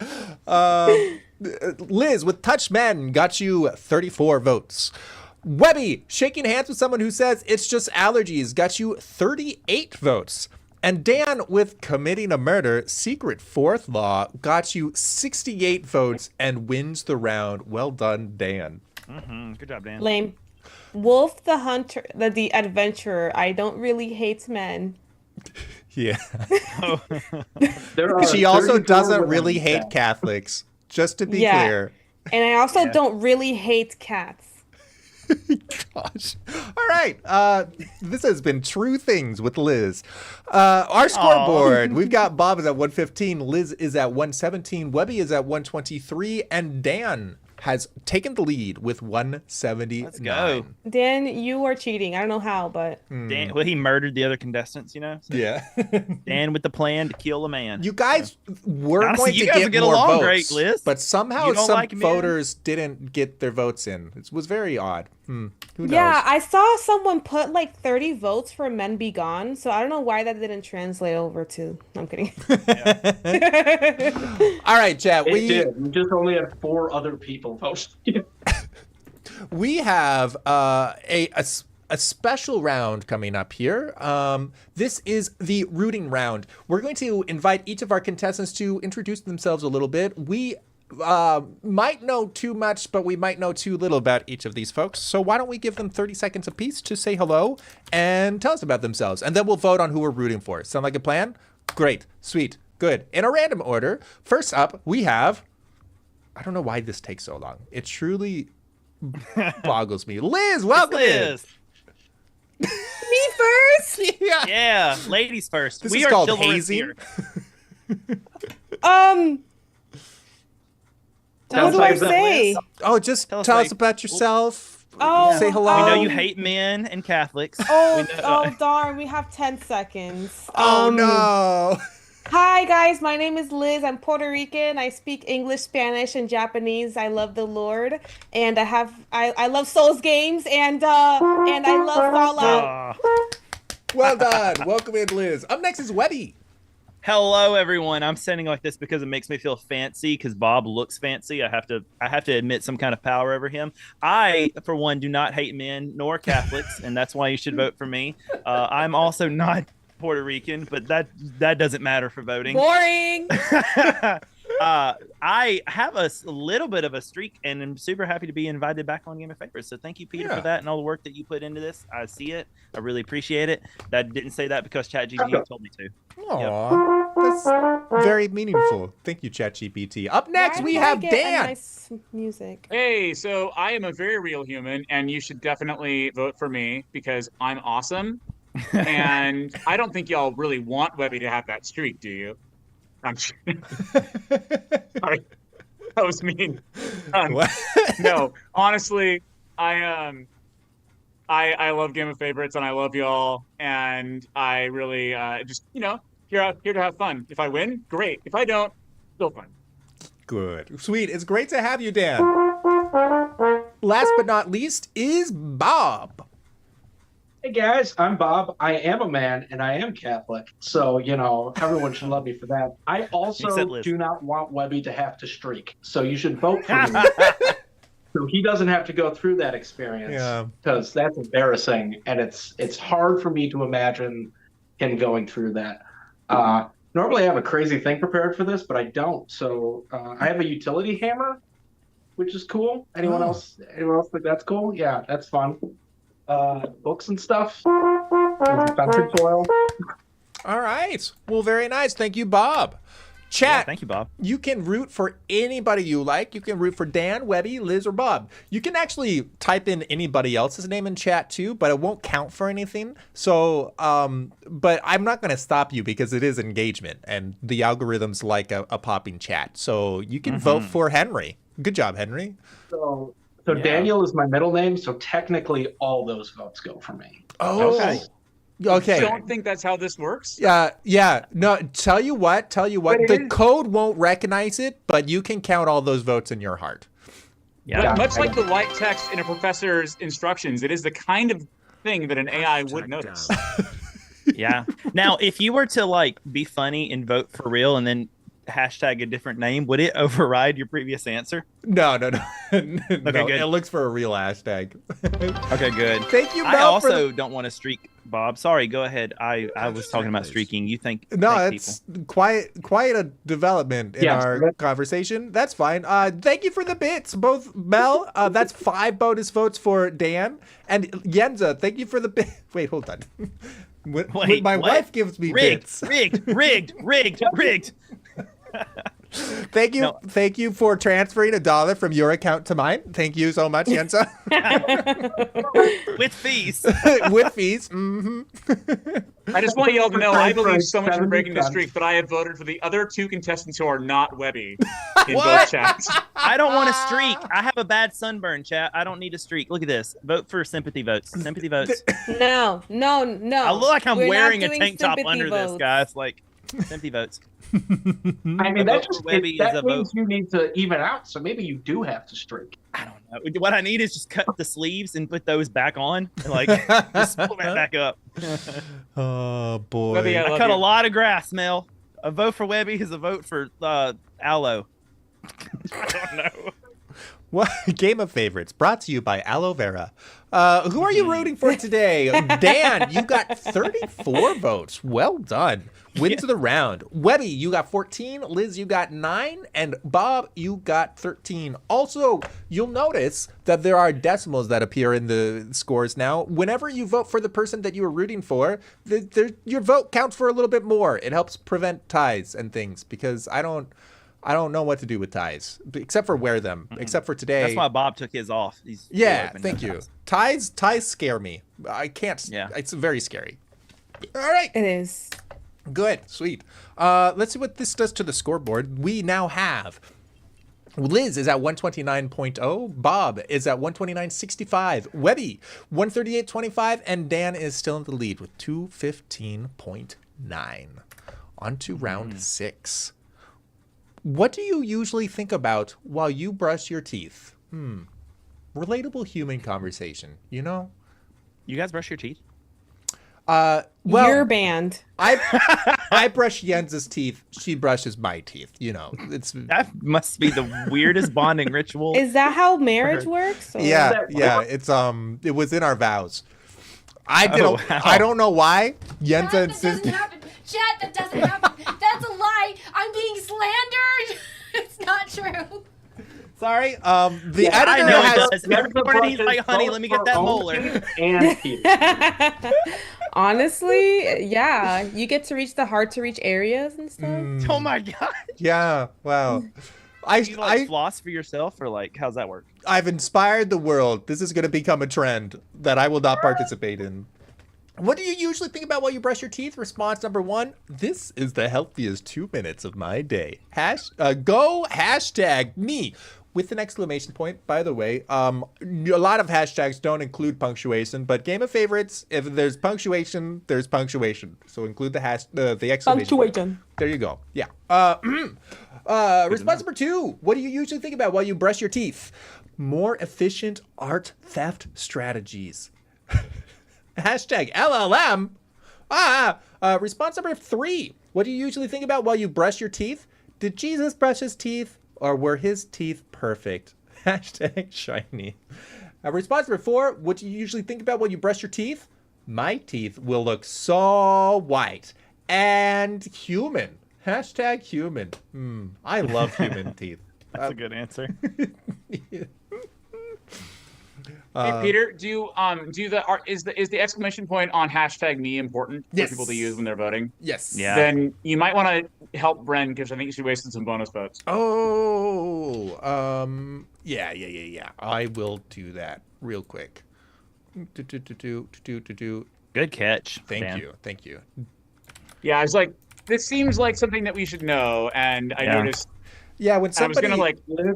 Liz with Touch Men got you 34 votes. Webby, shaking hands with someone who says it's just allergies, got you 38 votes. And Dan with committing a murder, secret fourth law, got you 68 votes and wins the round. Well done, Dan. Mm-hmm. Good job, Dan. Lame. Wolf the Hunter, the Adventurer. I don't really hate men. Yeah. There are She also 34 doesn't women really in hate that. Catholics, just to be Yeah. clear. And I also Yeah. don't really hate cats. Gosh. All right. This has been True Things with Liz. Our scoreboard, we've got Bob is at 115, Liz is at 117, Webby is at 123, and Dan has taken the lead with 179. Let's go. Dan, you are cheating. I don't know how, but Dan, well, he murdered the other contestants, you know? So Yeah. Dan with the plan to kill a man. You guys were Honestly, going you to guys get get more along votes, great, Liz. but somehow You don't some like men? voters didn't get their votes in. It was very odd. Who knows? yeah, I saw someone put like 30 votes for Men Be Gone, so I don't know why that didn't translate over to. No, I'm kidding. All right, chat. It did. We just only had 4 other people vote. We have a special round coming up here. This is the rooting round. We're going to invite each of our contestants to introduce themselves a little bit. We might know too much, but we might know too little about each of these folks. So why don't we give them 30 seconds apiece to say hello and tell us about themselves, and then we'll vote on who we're rooting for. Sound like a plan? Great, sweet, good. In a random order, first up, we have, I don't know why this takes so long. It truly boggles me. Liz, welcome Liz. Me first? in. Yeah. Yeah, ladies first. This we is are called chivalrous hazing. here. What do I say? Oh, just Tell tell us, us about yourself. Oh, Say hello. We know you hate men and Catholics. Oh, We know- oh, darn, we have 10 seconds. Oh, no. Hi guys, my name is Liz. I'm Puerto Rican. I speak English, Spanish, and Japanese. I love the Lord, and I love Souls games, and I love Fallout. Well done. Welcome in, Liz. Up next is Webby. Hello, everyone. I'm standing like this because it makes me feel fancy. Because Bob looks fancy. I have to admit some kind of power over him. I, for one, do not hate men nor Catholics, and that's why you should vote for me. I'm also not Puerto Rican, but that doesn't matter for voting. Boring. I have a little bit of a streak, and I'm super happy to be invited back on Game of Favorites. So thank you, Peter, for that and all the work that you put into this. I see it. I really appreciate it. That didn't say that because ChatGPT told me to. Aw, that's very meaningful. Thank you, ChatGPT. Up next, we have Dan. Nice music. Hey, so I am a very real human, and you should definitely vote for me because I'm awesome. And I don't think y'all really want Webby to have that streak, do you? I'm sure. Sorry, that was mean. No, honestly, I love Game of Favorites, and I love y'all, and I really just here to have fun. If I win, great. If I don't, still fun. Good, sweet. It's great to have you, Dan. Last but not least is Bob. Hey guys, I'm Bob. I am a man and I am Catholic. So, everyone should love me for that. I also do not want Webby to have to streak. So you should vote for me. So he doesn't have to go through that experience. Because that's embarrassing. And it's hard for me to imagine him going through that. Normally I have a crazy thing prepared for this, but I don't. So I have a utility hammer, which is cool. Anyone else think that's cool? Yeah, that's fun. Books and stuff. Fencing foil. All right. Well, very nice. Thank you, Bob. Chat. Thank you, Bob. You can root for anybody you like. You can root for Dan, Webby, Liz, or Bob. You can actually type in anybody else's name in chat too, but it won't count for anything. So, but I'm not going to stop you because it is engagement, and the algorithms like a popping chat. So you can vote for Henry. Good job, Henry. So Daniel is my middle name, so technically all those votes go for me. Oh, okay. I don't think that's how this works. Yeah. No, tell you what. The code won't recognize it, but you can count all those votes in your heart. Yeah. But much like the white text in a professor's instructions, it is the kind of thing that an AI would notice. Yeah. Now, if you were to be funny and vote for real, and then hashtag a different name, would it override your previous answer? No. Okay, good. It looks for a real hashtag. Okay, good. Thank you, Mel. I also don't want to streak, Bob. Sorry, go ahead. I was talking about streaking. You think? No, it's quite a development in our conversation. That's fine. Thank you for the bits, both Mel. That's 5 bonus votes for Dan and Yenza. Thank you for the bit. Wait, hold on. When my wife gives me bits. Rigged. Thank you for transferring $1 from your account to mine. Thank you so much, Yenza. With fees. With fees. I just want you all to know I believe so much in breaking the streak, but I have voted for the other 2 contestants who are not Webby in both chats. I don't want to streak. I have a bad sunburn, chat. I don't need a streak. Look at this. Vote for sympathy votes. Sympathy votes. No. I look like I'm wearing a tank top under this, guys. Sympathy votes. I mean, that means you need to even out, so maybe you do have to streak. I don't know. What I need is just cut the sleeves and put those back on, and just pull that back up. Oh boy! Webby, I cut a lot of grass, Mel. A vote for Webby is a vote for aloe. I don't know. What Game of Favorites brought to you by Aloe Vera. Who are you rooting for today? Dan, you got 34 votes. Well done. Wins the round. Webby, you got 14. Liz, you got 9. And Bob, you got 13. Also, you'll notice that there are decimals that appear in the scores now. Whenever you vote for the person that you were rooting for, your vote counts for a little bit more. It helps prevent ties and things because I don't know what to do with ties, except for wear them. Except for today. That's why Bob took his off. Thank you. Ties scare me. I can't. Yeah. It's very scary. All right. It is. Good. Sweet. Let's see what this does to the scoreboard. We now have Liz is at 129.0. Bob is at 129.65. Webby, 138.25. And Dan is still in the lead with 215.9. On to round 6. What do you usually think about while you brush your teeth? Relatable human conversation, you know? You guys brush your teeth? Well, You're banned. I brush Jens's teeth. She brushes my teeth. You know, That must be the weirdest bonding ritual. Is that how marriage works? Or? yeah. It's it was in our vows. I wow. don't know why Jens That insisted. doesn't happen. Chat, that doesn't happen. That's a lie. I'm being slandered. It's not true. Sorry. The I editor know has. it does. He's like, honey, let me get that molar. And teeth. Honestly, yeah. You get to reach the hard to reach areas and stuff. Oh my god. Yeah. Wow. Do you like floss for yourself, or like how's that work? I've inspired the world. This is going to become a trend that I will not participate in. What do you usually think about while you brush your teeth? Response number 1. This is the healthiest 2 minutes of my day. Go hashtag me with an exclamation point. By the way, a lot of hashtags don't include punctuation, but Game of Favorites, if there's punctuation, there's punctuation. So include the exclamation point. There you go. Yeah. Response number 2. What do you usually think about while you brush your teeth? More efficient art theft strategies. Hashtag LLM. Response number 3. What do you usually think about while you brush your teeth? Did Jesus brush his teeth, or were his teeth perfect? Hashtag shiny. Response number 4. What do you usually think about while you brush your teeth? My teeth will look so white and human. Hashtag human. I love human teeth. That's a good answer. Hey Peter, is the exclamation point on hashtag me important for people to use when they're voting? Yes. Yeah. Then you might want to help Bren, because I think she wasted some bonus votes. Oh, yeah. I will do that real quick. Good catch. Thank you. Yeah, I was like, this seems like something that we should know, and I noticed. Yeah, when somebody. I was gonna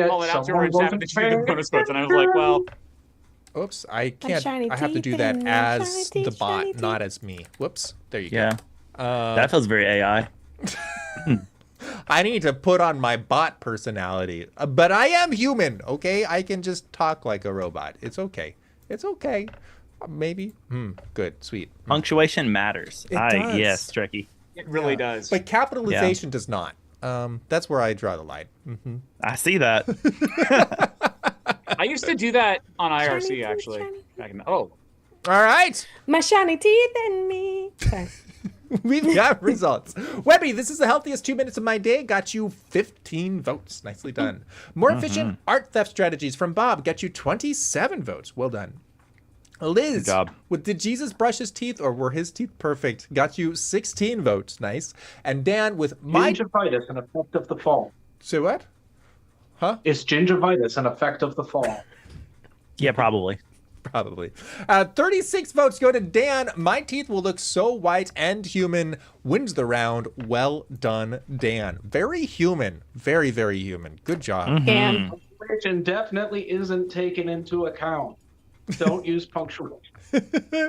call it out to her and happen to do the bonus votes, and I was like, well. Oops, I can't. I have to do that as the bot, not as me. Whoops. There you go. That feels very AI. I need to put on my bot personality, but I am human. Okay, I can just talk like a robot. It's okay. Maybe. Good. Sweet. Punctuation matters. It does. Yes, Trekkie. It really does. But capitalization does not. That's where I draw the line. I see that. I used to do that on IRC, actually. All right. My shiny teeth and me. Okay. We've got results. Webby, this is the healthiest 2 minutes of my day. Got you 15 votes. Nicely done. More efficient art theft strategies from Bob. Got you 27 votes. Well done. Liz, good job. Did Jesus brush his teeth, or were his teeth perfect? Got you 16 votes. Nice. And Dan with gingivitis, an effect of the fall. Say what? Huh? Is gingivitis an effect of the fall? Yeah, probably. 36 votes go to Dan. My teeth will look so white and human. Wins the round. Well done, Dan. Very human. Very, very human. Good job. And Punctuation definitely isn't taken into account. Don't use punctuation.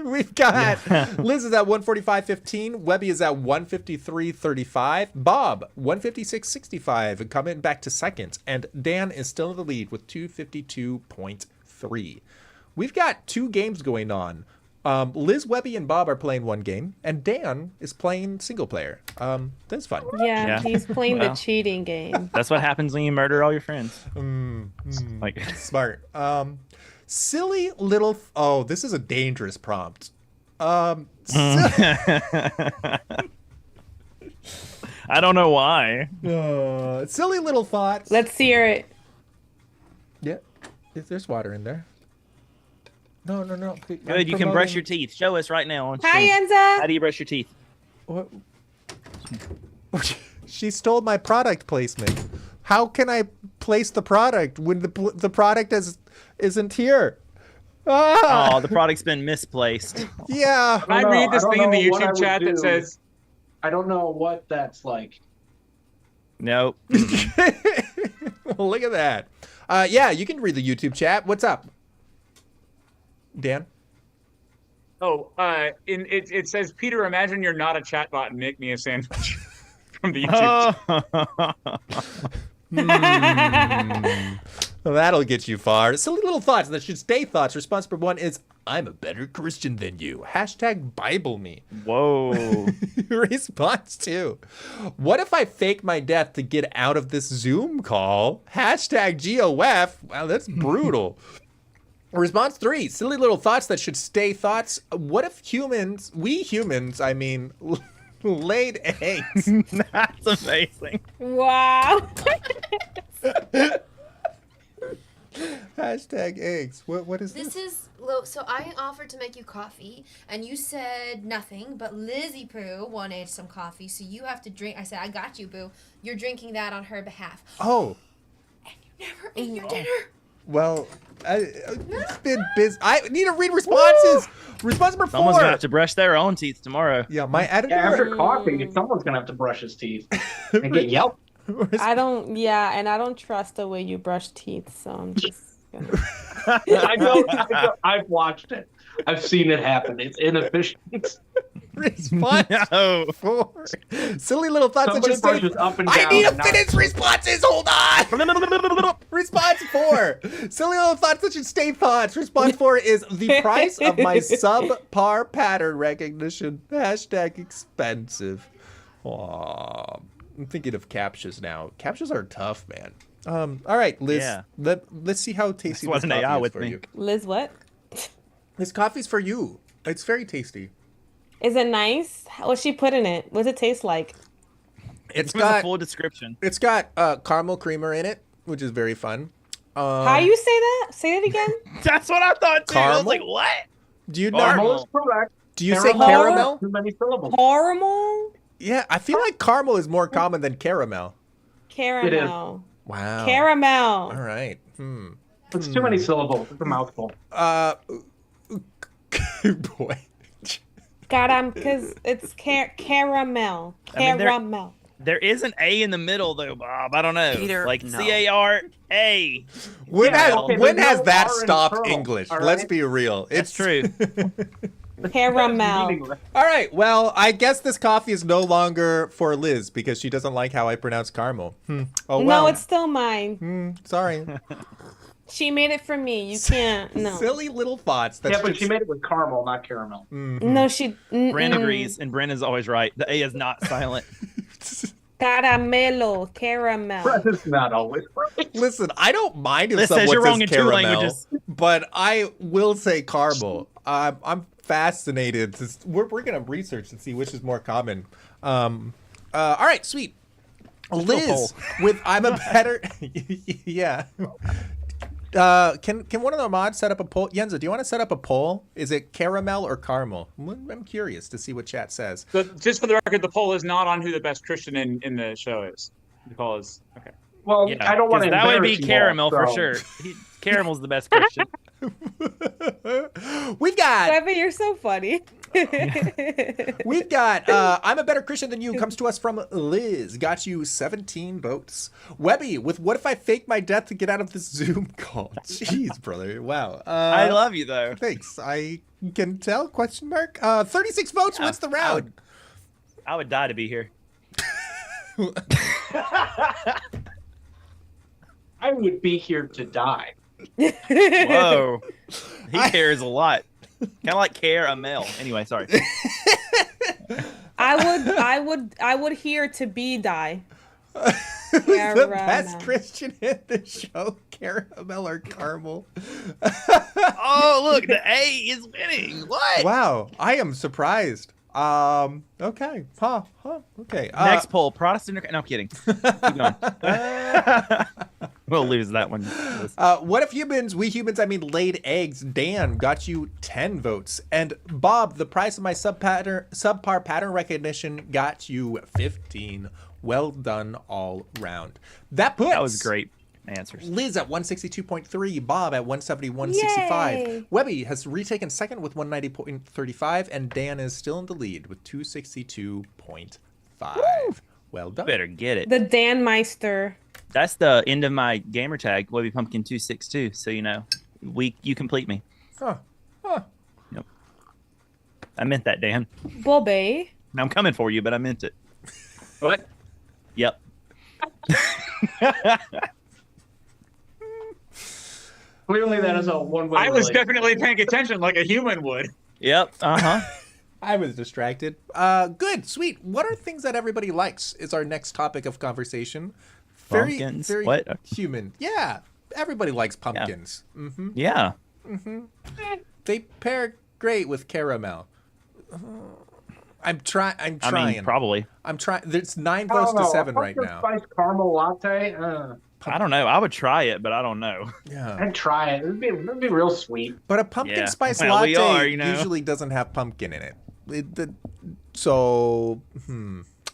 We've got Liz is at 145.15. Webby is at 153.35. Bob, 156.65. Coming back to second. And Dan is still in the lead with 252.3. We've got 2 games going on. Liz, Webby, and Bob are playing one game, and Dan is playing single player. That's fun. yeah, he's playing the cheating game. That's what happens when you murder all your friends. Like Smart. Silly little. Oh, this is a dangerous prompt. I don't know why. Silly little thoughts. Let's hear it. Yeah, there's water in there. No. Good, you can brush your teeth. Show us right now on Hi, stream. Enza. How do you brush your teeth? What? She stole my product placement. How can I place the product when the product isn't here? Oh, the product's been misplaced. Yeah. Can I read this thing in the YouTube chat that says... I don't know what that's like. Nope. Well, look at that. Yeah, you can read the YouTube chat. What's up? Dan? It says, Peter, imagine you're not a chatbot and make me a sandwich from the YouTube. Well, that'll get you far. Silly little thoughts that should stay thoughts. Response number 1 is, I'm a better Christian than you. Hashtag Bible me. Whoa. Response 2. What if I fake my death to get out of this Zoom call? Hashtag GOF. Wow, that's brutal. Response 3. Silly little thoughts that should stay thoughts. What if we humans, laid eggs? That's amazing. Wow. Hashtag eggs. What is this? This is so I offered to make you coffee, and you said nothing. But Lizzie Poo wanted some coffee, so you have to drink. I said, "I got you, Boo. You're drinking that on her behalf." Oh. And you never ate your dinner. Well, it's been busy. I need to read responses. Response number 4. Someone's gonna have to brush their own teeth tomorrow. Yeah, my editor. Yeah, after coffee, someone's gonna have to brush his teeth and get yelped. I don't trust the way you brush teeth, so I'm just gonna... I know. I've watched it. I've seen it happen. It's inefficient. Response 4. Silly little thoughts Somebody that just brushes up and I down need to and not- finish responses. Hold on. Response 4. Silly little thoughts that should stay thoughts. Response 4 is the price of my subpar pattern recognition. Hashtag expensive. Aw. I'm thinking of captchas now. Captchas are tough, man. All right, Liz. Yeah. Let's see how tasty This this wasn't coffee AI is with for me. you. Liz, what? This coffee's for you. It's very tasty. Is it nice? What's she put in it? What does it taste like? It's Give us a got full description. It's got caramel creamer in it, which is very fun. How you say that? Say it again. That's what I thought too. I was Caramel? like, what? Do you Caramel not? is correct. Do you say Caramel? caramel? Too many syllables. Caramel? Yeah, I feel like caramel is more common than caramel. Caramel. Wow. Caramel. All right. It's too many syllables. It's a mouthful. Boy. Because it's caramel. I mean, Caramel. There is an A in the middle though, Bob. I don't know. Peter, like no. CARA. When there's has no that R in stopped Pearl, English? all Let's right? be real. That's true. Caramel. Meaningless. All right. Well, I guess this coffee is no longer for Liz because she doesn't like how I pronounce caramel. Oh well. No, it's still mine. Sorry. She made it for me. You can't. No. Silly little thoughts. That's Yeah, but just- she made it with caramel, not caramel. No, she. Bren agrees, and Bren is always right. The A is not silent. Caramelo. Caramel. It's not always right. Listen, I don't mind if Liz says someone you're says wrong in two caramel, languages. but I will say caramel. I'm fascinated. We're gonna research and see which is more common. All right, sweet. Liz, with I'm a better. Yeah. Can one of the mods set up a poll? Yenza, do you want to set up a poll? Is it caramel or caramel? I'm curious to see what chat says. So just for the record, the poll is not on who the best Christian in the show is. The poll is okay. Well, Yeah, I don't want to. 'cause that would be embarrass you caramel all, for so- sure. Caramel's the best Christian. We've got Webby, you're so funny. We've got I'm a better Christian than you comes to us from Liz. Got you 17 votes. Webby with what if I fake my death to get out of this Zoom call? Jeez, brother. Wow. I love you though. Thanks. I can tell, question mark. 36 votes wins the round. I would die to be here. I would be here to die. Whoa. He cares a lot. Kind of like caramel. Anyway, sorry. I would hear to be die. Who's the best Caramel. Christian in the show? Caramel or caramel? Oh, look, the A is winning. What? Wow, I am surprised. Okay. Okay. Next poll, Protestant or... No, I'm kidding. Keep going. We'll lose that one. What if we humans, laid eggs? Dan got you 10 votes. And Bob, the price of my subpar pattern recognition got you 15. Well done all round. That was great answers. Liz at 162.3, Bob at 171.65. Webby has retaken second with 190.35, and Dan is still in the lead with 262.5. Well done. Better get it. The Dan Meister. That's the end of my gamer tag, Webby Pumpkin 262. So you know, you complete me. Huh. Yep. I meant that, Dan. Bobby. I'm coming for you, but I meant it. What? Yep. Clearly, that is a one-way. I was definitely paying attention like a human would. Yep. I was distracted. Good, sweet. What are things that everybody likes? Is our next topic of conversation. Pumpkins. Very What? human. Yeah, everybody likes pumpkins. Yeah. Mm-hmm. Yeah. Mm-hmm. They pair great with caramel. I'm trying. I mean, probably. I'm trying. There's 9 votes to 7 right now. Spice caramel latte. I don't know. I would try it, but I don't know. Yeah. I'd try it. It'd be real sweet. But a pumpkin spice Well, latte you know. usually doesn't have pumpkin in it. Anyway.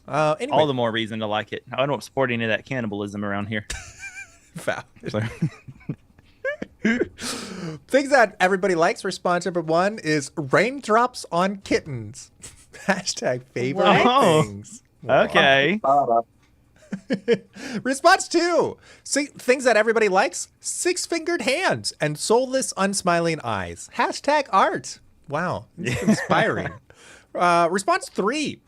All the more reason to like it. I don't support any of that cannibalism around here. Things that everybody likes. Response number 1 is raindrops on kittens. Hashtag favorite things. Okay. Response 2. Things that everybody likes. 6-fingered hands and soulless, unsmiling eyes. Hashtag art. Wow. This is inspiring. Response 3.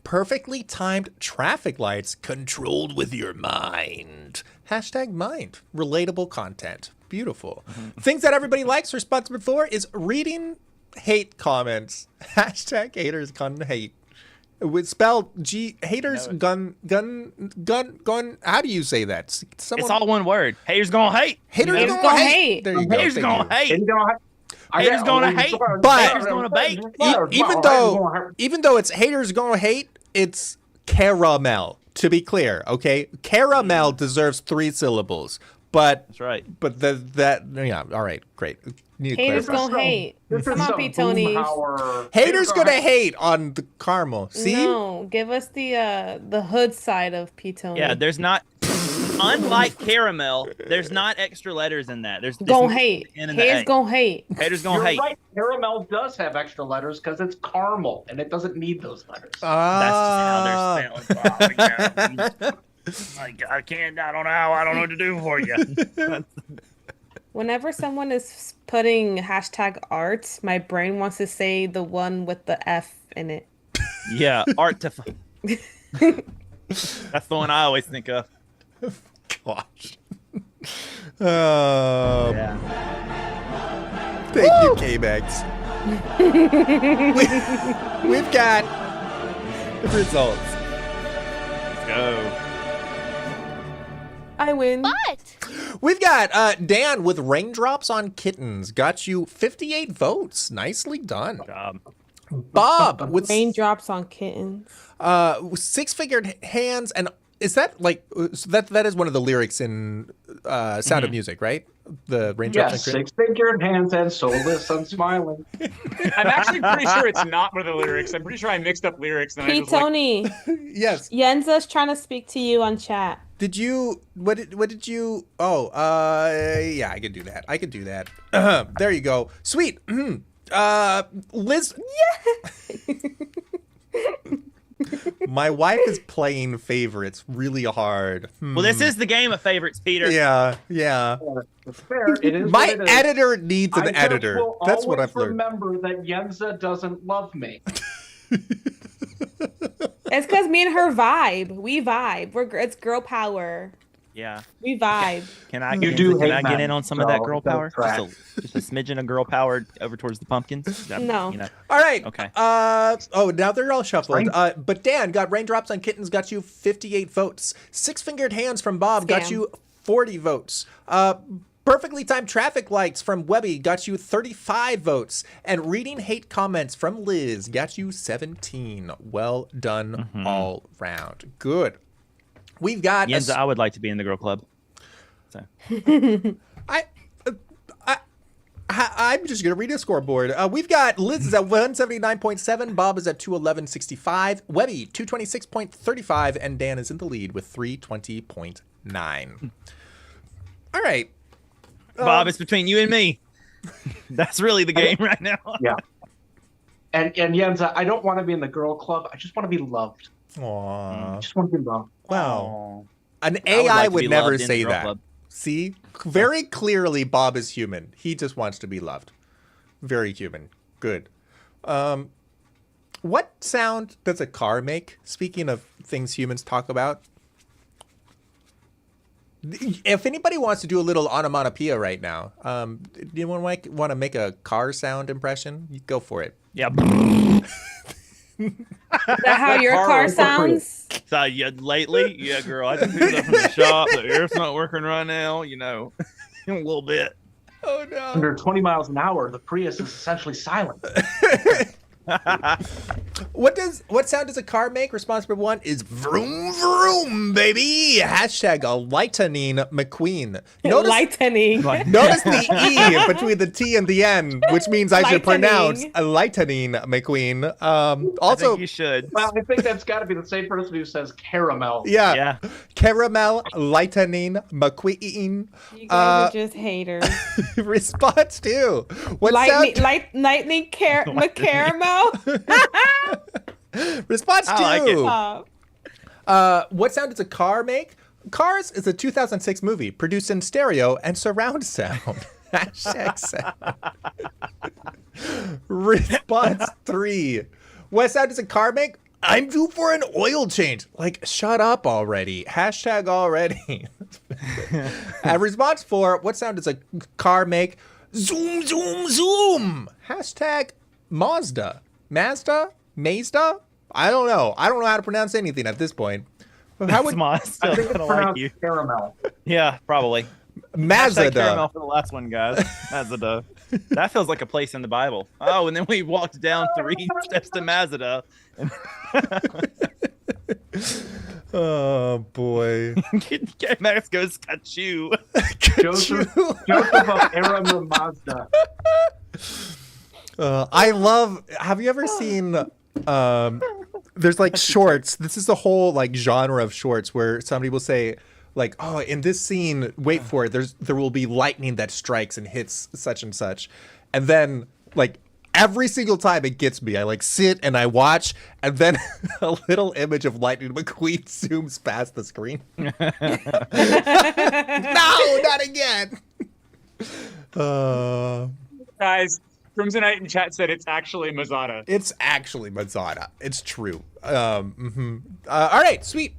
Perfectly timed traffic lights controlled with your mind. Hashtag mind. Relatable content. Beautiful. Things that everybody likes. Response number 4 is reading hate comments. Hashtag haters gonna hate. With spelled haters gun. How do you say that? It's all one word. Haters gonna hate. Haters gonna hate. There you go. Haters gonna hate. Haters gonna hate. But haters gonna bake. Even though it's haters gonna hate, it's caramel. To be clear, okay, caramel deserves 3 syllables. But that's right. But all right, great. Haters gonna hate. Come on, P. Tony. Haters gonna hate on the caramel. See? No, give us the hood side of P. Tony. Yeah, there's not. Unlike caramel, there's not extra letters in that. There's gonna hate. Haters gonna hate. Haters gonna You're hate. right. Caramel does have extra letters because it's caramel and it doesn't need those letters. That's just how they're spelled. Like, I don't know how. I don't know what to do for you. Whenever someone is putting hashtag art, my brain wants to say the one with the F in it. Yeah, art to. That's the one I always think of. Gosh. Yeah. Thank you, K-Bags. We've got results. Let's go. I win. But We've got Dan with raindrops on kittens. Got you 58 votes. Nicely done. Good job. Bob with raindrops on kittens. 6-fingered hands, and is that like that is one of the lyrics in Sound of Music, right? The raindrops. Yes, 6-fingered hands and soulless, unsmiling. I'm actually pretty sure it's not one of the lyrics. I'm pretty sure I mixed up lyrics. And P. Tony. Yes. Yenza's trying to speak to you on chat. Did you? What did you? Oh, yeah, I could do that. There you go. Sweet. Liz. Yeah. My wife is playing favorites really hard. Well, this is the game of favorites, Peter. Yeah. It's fair. It is My editor needs an editor. That's what I've learned. Remember that Yenza doesn't love me. It's because me and her vibe. We vibe. It's girl power. Yeah. We vibe. Can I You get in on some of that girl power? Just a smidgen of girl power over towards the pumpkins? No. You know. All right. Okay. Now they're all shuffled. But Dan got raindrops on kittens, got you 58 votes. 6-fingered hands from Bob got you 40 votes. Perfectly timed traffic lights from Webby got you 35 votes. And reading hate comments from Liz got you 17. Well done all round. Good. We've got Yenza, I would like to be in the girl club. So. I'm just going to read a scoreboard. We've got Liz is at 179.7, Bob is at 211.65, Webby 226.35, and Dan is in the lead with 320.9. All right. Bob, it's between you and me. That's really the game right now. Yeah. And Yenza, I don't want to be in the girl club. I just want to be loved. Aww. I just want to be loved. Wow. An AI would never say that. Club. See? Very clearly, Bob is human. He just wants to be loved. Very human. Good. What sound does a car make? Speaking of things humans talk about. If anybody wants to do a little onomatopoeia right now, do you want to make a car sound impression? You go for it. Yeah. Is that how your car sounds? So yeah, lately, yeah, girl, I just picked it up from the shop. The air's not working right now, in a little bit. Oh no! Under 20 miles an hour, the Prius is essentially silent. What sound does a car make? Response number 1 is vroom vroom, baby. Hashtag a lightning McQueen. Lightning. Notice the E between the T and the N, which means I should pronounce a lightning McQueen. Also, I think you should. Well, I think that's got to be the same person who says caramel. Yeah. Caramel lightning McQueen. You guys are just haters. Response 2. Lightning caramel. Response 2. I like what sound does a car make? Cars is a 2006 movie produced in stereo and surround sound. Hashtag sound. Response 3. What sound does a car make? I'm due for an oil change. Like, shut up already. Hashtag already. Response 4. What sound does a car make? Zoom, zoom, zoom. Hashtag Mazda. Mazda? I don't know. I don't know how to pronounce anything at this point. How would Mazda? I think it's I don't like pronounced you. caramel. Yeah, probably. Mazda? Hashtag caramel for the last one, guys. Mazda. That feels like a place in the Bible. Oh, and then we walked down 3 steps to Mazda. Oh boy. Max goes Kachu. Joseph of Aram Mazda. Have you ever seen there's like shorts. This is the whole like genre of shorts where somebody will say like, oh, in this scene, wait for it, there will be lightning that strikes and hits such and such. And then like every single time it gets me, I like sit and I watch, and then a little image of Lightning McQueen zooms past the screen. No, not again. Guys, Crimsonite in chat said it's actually Mazada. It's actually Mazada. It's true. All right, sweet.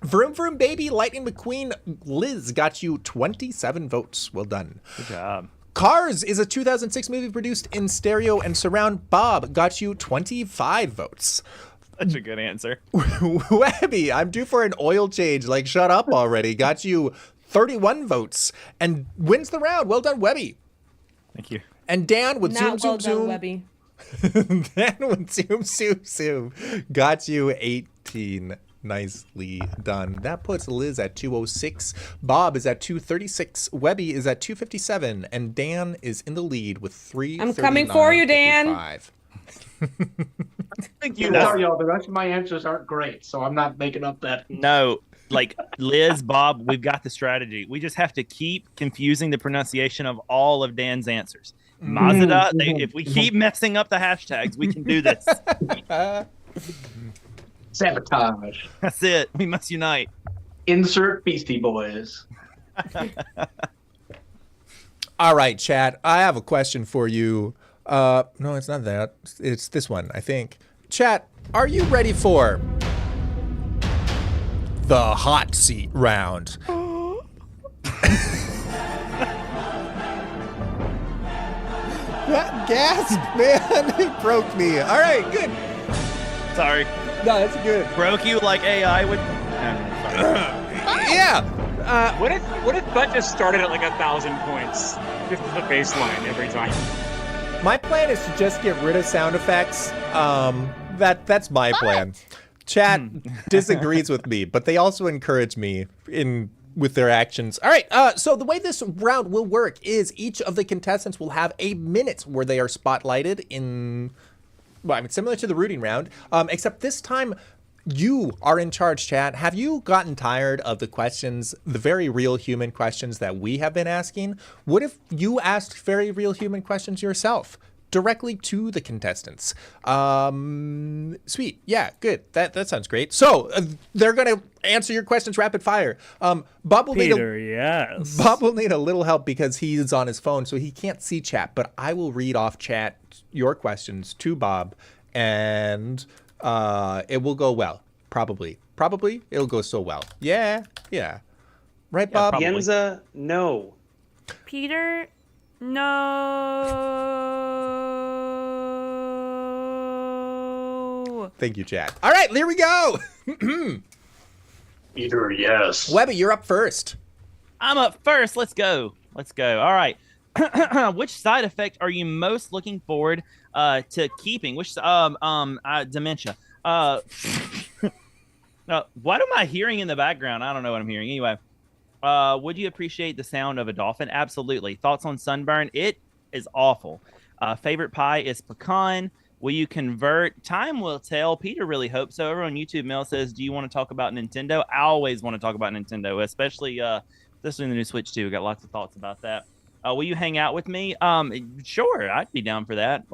Vroom Vroom Baby, Lightning McQueen, Liz got you 27 votes. Well done. Good job. Cars is a 2006 movie produced in stereo and surround. Bob got you 25 votes. Such a good answer. Webby, I'm due for an oil change. Like, shut up already. Got you 31 votes and wins the round. Well done, Webby. Thank you. And Dan with Not Zoom well Zoom done, Zoom. Webby. Dan with Zoom Zoom Zoom got you 18. Nicely done. That puts Liz at 206. Bob is at 236. Webby is at 257. And Dan is in the lead with 339. I'm coming for you, Dan. Thank you. Sorry, y'all. The rest of my answers aren't great, so I'm not making up that. No, like Liz, Bob, we've got the strategy. We just have to keep confusing the pronunciation of all of Dan's answers. Mazda, if we keep messing up the hashtags, we can do this. Sabotage. That's it. We must unite. Insert Beastie Boys. All right, chat. I have a question for you. No, it's not that. It's this one, I think. Chat, are you ready for the hot seat round? That gasp, man, it broke me. All right, good. Sorry. No, that's good. Broke you like AI would. Yeah. What if that just started at like 1,000 points? Just the baseline every time. My plan is to just get rid of sound effects. That's my plan. Chat disagrees with me, but they also encourage me with their actions. All right, so the way this round will work is each of the contestants will have a minute where they are spotlighted in, well, I mean, similar to the rooting round, except this time you are in charge, chat. Have you gotten tired of the questions, the very real human questions that we have been asking? What if you asked very real human questions yourself? directly to the contestants. Sweet. Yeah, good. That sounds great. So they're going to answer your questions rapid fire. Bob will yes. Bob will need a little help because he's on his phone, so he can't see chat, but I will read off chat your questions to Bob, and it will go well. Probably it'll go so well. Yeah. Right, Bob? Pienza, no. Peter, no. Thank you, chat. All right, here we go. Peter, yes. Webby, you're up first. I'm up first. Let's go. All right. Which side effect are you most looking forward to keeping? Which dementia? What am I hearing in the background? I don't know what I'm hearing. Anyway, would you appreciate the sound of a dolphin? Absolutely. Thoughts on sunburn? It is awful. Favorite pie is pecan. Will you convert? Time will tell. Peter really hopes so. Over on YouTube, Mel says, do you want to talk about Nintendo? I always want to talk about Nintendo, especially in the new Switch 2. Got lots of thoughts about that. Will you hang out with me? Sure, I'd be down for that.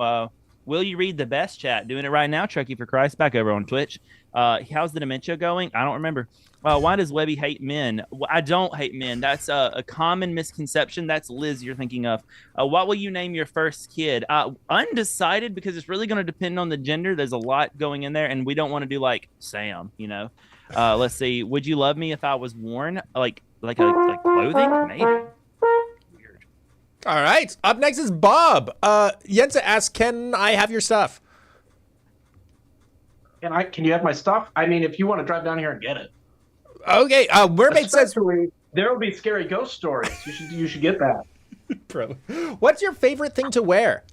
Will you read the best chat? Doing it right now, Truckee for Christ, back over on Twitch. How's the dementia going? I don't remember. Why does Webby hate men? I don't hate men. That's a common misconception. That's Liz you're thinking of. What will you name your first kid? Undecided, because it's really going to depend on the gender. There's a lot going in there, and we don't want to do like Sam, you know. Let's see. Would you love me if I was worn like clothing? Maybe. All right. Up next is Bob. Yensa asks, can I have your stuff? Can you have my stuff? I mean, if you want to drive down here and get it. Okay. Mermaid says there will be scary ghost stories. You should get that. Bro, what's your favorite thing to wear?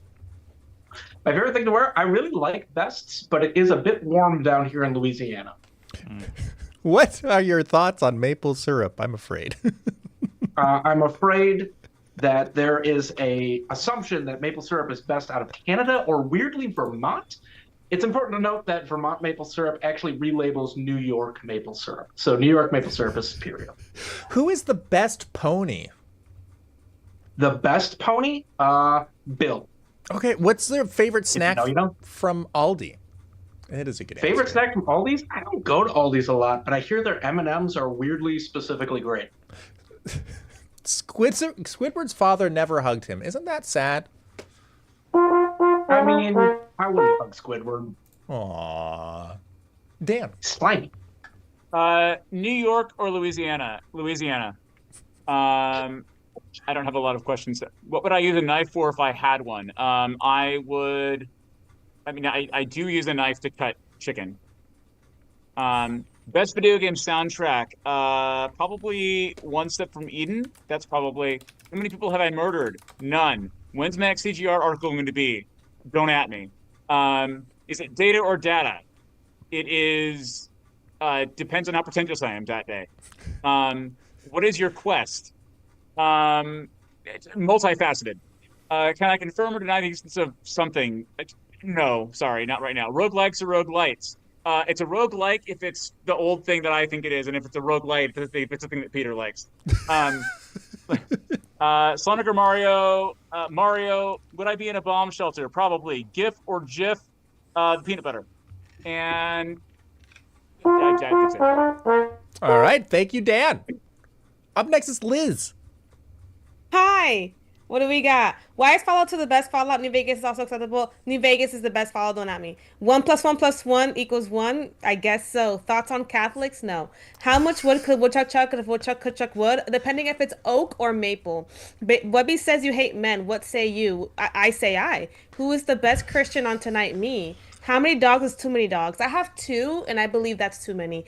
My favorite thing to wear? I really like vests, but it is a bit warm down here in Louisiana. What are your thoughts on maple syrup? I'm afraid. I'm afraid that there is a assumption that maple syrup is best out of Canada or weirdly Vermont. It's important to note that Vermont maple syrup actually relabels New York maple syrup. So New York maple syrup is superior. Who is the best pony? The best pony? Bill. Okay, what's their favorite snack you know. from Aldi? It is a good favorite answer. snack from Aldi's? I don't go to Aldi's a lot, but I hear their M&Ms are weirdly specifically great. Squidward's father never hugged him. Isn't that sad? I mean, I wouldn't hug Squidward. Aww. Dan. Slimy. New York or Louisiana? Louisiana. I don't have a lot of questions. What would I use a knife for if I had one? I do use a knife to cut chicken. Best video game soundtrack, probably One Step from Eden. That's probably. How many people have I murdered? None. When's Max CGR article going to be? Don't at me. Is it data or data? It is. Depends on how pretentious I am that day. What is your quest? It's multifaceted. Can I confirm or deny the existence of something? No, sorry, not right now. Roguelikes or roguelites? It's a roguelike if it's the old thing that I think it is, and if it's a roguelite, if it's the thing that Peter likes. Sonic or Mario? Mario, would I be in a bomb shelter? Probably. GIF or GIF? The peanut butter. And that's it. All right, thank you, Dan. Up next is Liz. Hi. What do we got? Why is Fallout 2 the best Fallout? New Vegas is also acceptable. New Vegas is the best Fallout, don't at me. 1 + 1 + 1 = 1? I guess so. Thoughts on Catholics? No. How much wood could woodchuck chuck if woodchuck could chuck wood? Depending if it's oak or maple. Webby says you hate men. What say you? I say I. Who is the best Christian on tonight? Me. How many dogs is too many dogs? I have 2, and I believe that's too many.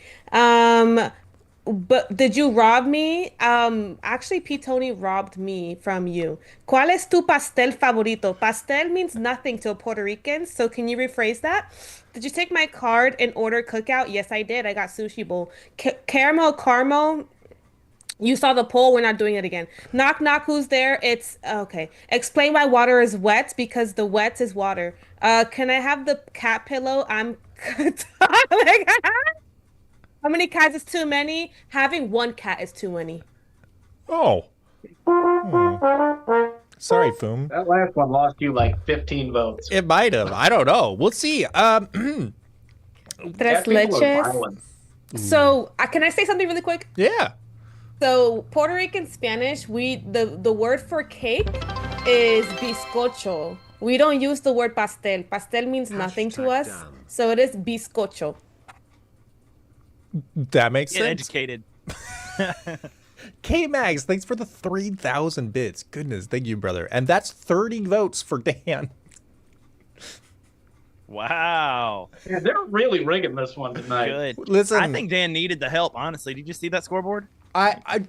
But did you rob me? Actually, P. Tony robbed me from you. ¿Cuál es tu pastel favorito? Pastel means nothing to a Puerto Rican, so can you rephrase that? Did you take my card and order cookout? Yes, I did. I got sushi bowl. Caramel. You saw the poll. We're not doing it again. Knock, knock. Who's there? It's okay. Explain why water is wet, because the wet is water. Can I have the cat pillow? I'm How many cats is too many? Having 1 cat is too many. Oh. Sorry, Foom. That last one lost you like 15 votes. It might have. I don't know. We'll see. Tres That people are leches. violent. So, can I say something really quick? Yeah. So, Puerto Rican Spanish, the word for cake is bizcocho. We don't use the word pastel. Pastel means nothing to us, Hashtag done. so it is bizcocho. That makes Get sense. educated. K-Mags, thanks for the 3,000 bits. Goodness, thank you, brother. And that's 30 votes for Dan. Wow. Yeah, they're really rigging this one tonight. Good. Listen, I think Dan needed the help, honestly. Did you see that scoreboard?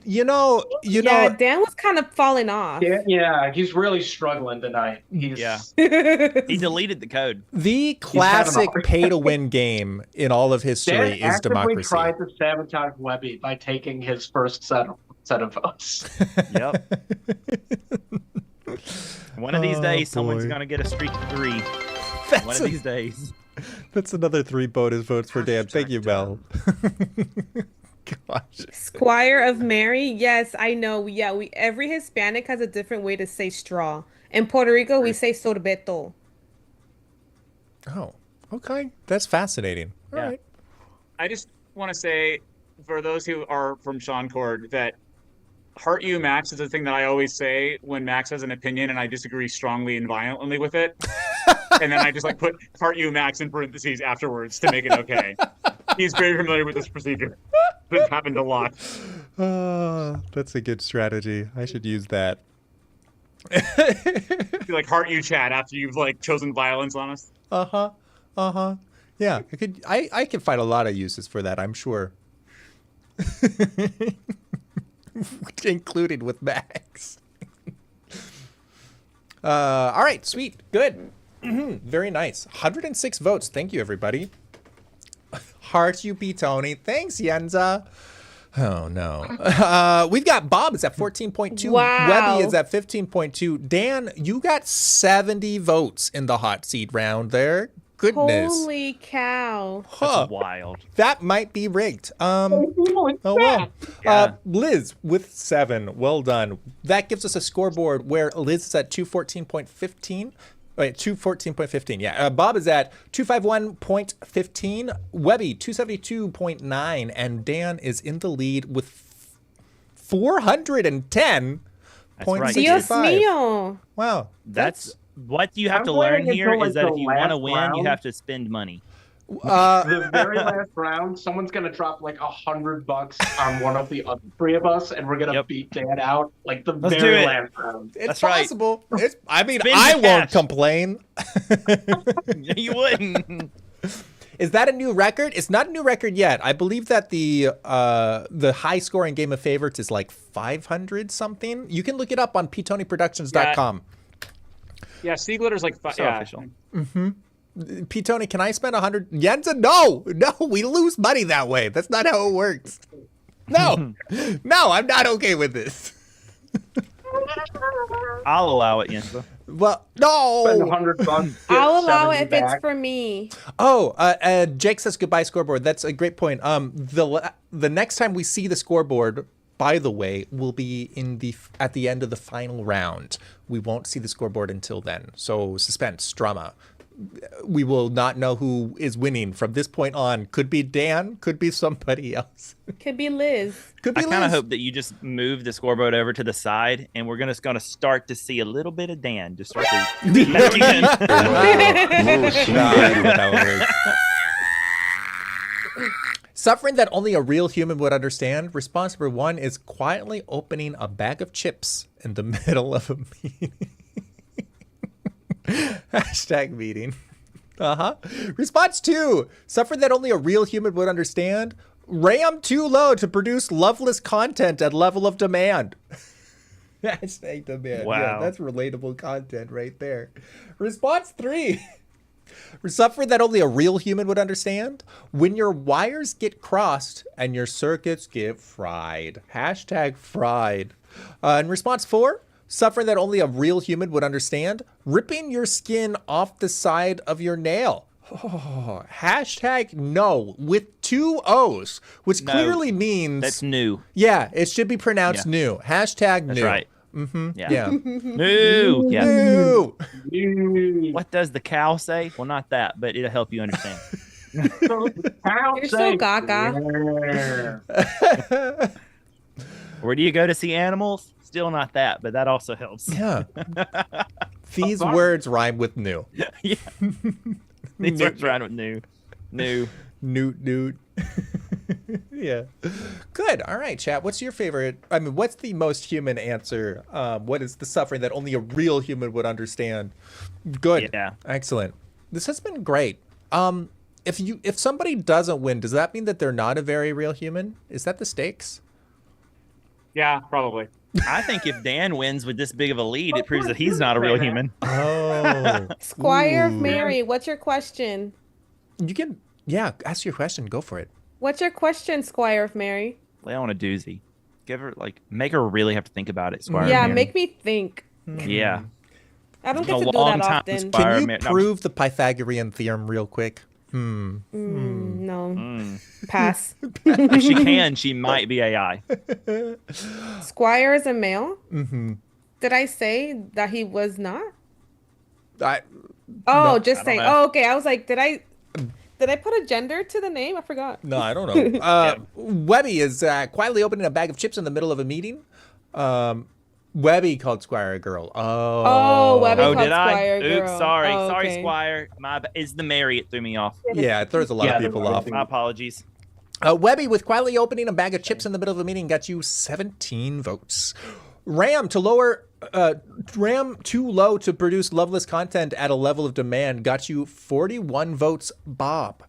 you know, Yeah, Dan was kind of falling off. Yeah, he's really struggling tonight. He's Yeah. He deleted the code. the classic having a- pay-to-win game in all of history Dan is actively democracy. tried to sabotage Webby by taking his first set of votes. Yep. One of these Oh, days, someone's boy. going to get a streak of 3. That's, One of these days. that's another 3 bonus votes for Dan. Thank you, Mel. Gosh. Squire of Mary. Yes, I know. Yeah, every Hispanic has a different way to say straw. In Puerto Rico, we say sorbeto. Oh, okay. That's fascinating. All Yeah. right. I just want to say, for those who are from Seancord, that heart you, Max, is the thing that I always say when Max has an opinion and I disagree strongly and violently with it. And then I just like put heart you, Max, in parentheses afterwards to make it okay. He's very familiar with this procedure. It's happened a lot. That's a good strategy. I should use that. Be like heart you, chat, after you've like chosen violence on us. Yeah, I could find a lot of uses for that, I'm sure. Included with Max. All right, sweet, good. Very nice. 106 votes. Thank you, everybody. Heart you, P. Tony. Thanks, Yenza. Oh, no. We've got Bob is at 14.2. Wow. Webby is at 15.2. Dan, you got 70 votes in the hot seat round there. Goodness. Holy cow. Huh. That's wild. That might be rigged. Oh, well. Yeah. Liz with 7. Well done. That gives us a scoreboard where Liz is at 214.15. Wait, 214.15. Yeah. Bob is at 251.15. Webby, 272.9. And Dan is in the lead with 410.65. right. Dios mío. Wow. That's what you have I'm to playing learn here until, is like, that the if you want to last win, you round. have to spend money. The very last round, someone's gonna drop like $100 on one of the other 3 of us, and we're gonna Yep. beat Dan out like the Let's do very it. last round. It's That's right. possible. I mean, Spend I the won't cash. complain. You wouldn't. Is that a new record? It's not a new record yet. I believe that the high scoring game of favorites is like 500 something. You can look it up on ptonyproductions.com. Yeah, Siegler's like So yeah. official. P. Tony, can I spend 100? Yenza, no, we lose money that way. That's not how it works. No, I'm not okay with this. I'll allow it, Yenza. Well, Spend no. $100. I'll get allow it 70 if it's back. for me. Oh, Jake says goodbye scoreboard. That's a great point. The next time we see the scoreboard, by the way, will be at the end of the final round. We won't see the scoreboard until then. So suspense, drama. We will not know who is winning from this point on. Could be Dan, could be somebody else. Could be Liz. Could be I kind of Liz. hope that you just move the scoreboard over to the side, and we're gonna start to see a little bit of Dan. Just start to back in. Suffering that only a real human would understand. Response number 1 is quietly opening a bag of chips in the middle of a meeting. Hashtag meeting. Response 2. Suffering that only a real human would understand. RAM too low to produce loveless content at level of demand. Hashtag demand. Wow. Yeah, that's relatable content right there. Response 3. Suffering that only a real human would understand. When your wires get crossed and your circuits get fried. Hashtag fried. In response 4. Suffering that only a real human would understand. Ripping your skin off the side of your nail. Oh, hashtag no with 2 O's, which No. clearly means That's new. yeah, it should be pronounced Yeah. new. Hashtag That's new. right. Yeah. Yeah. Moo. Yeah. Moo. What does the cow say? Well, not that, but it'll help you understand. You're so gaga. Where do you go to see animals? Still not that, but that also helps. Yeah. These words rhyme with new. Yeah. These words rhyme with new. Newt. Yeah. Good. All right, chat. What's your favorite? I mean, what's the most human answer? What is the suffering that only a real human would understand? Good. Yeah. Excellent. This has been great. If somebody doesn't win, does that mean that they're not a very real human? Is that the stakes? Yeah, probably. I think if Dan wins with this big of a lead, it proves that he's not a real human. Oh. Squire of Mary, what's your question? You can, ask your question. Go for it. What's your question, Squire of Mary? Lay on a doozy. Give her, make her really have to think about it, Squire. Yeah, Mary. make me think. Yeah. I don't A get to do long that time, often. Squire. Can you prove the Pythagorean theorem real quick? No. Pass. If she can, she might be AI. Squire is a male? Mm-hmm. Did I say that he was not? No, just I don't saying. know. Oh, okay. I was like, did I put a gender to the name? I forgot. No, I don't know. Webby is quietly opening a bag of chips in the middle of a meeting. Webby called Squire a girl. Webby called did Squire I? a girl. Oops, sorry. Oh, Sorry, okay. Squire. It's the Mary. It threw me off. Yeah, it throws a lot of people off. My apologies. Webby, with quietly opening a bag of chips in the middle of a meeting, got you 17 votes. Ram too low to produce loveless content at a level of demand, got you 41 votes. Bob.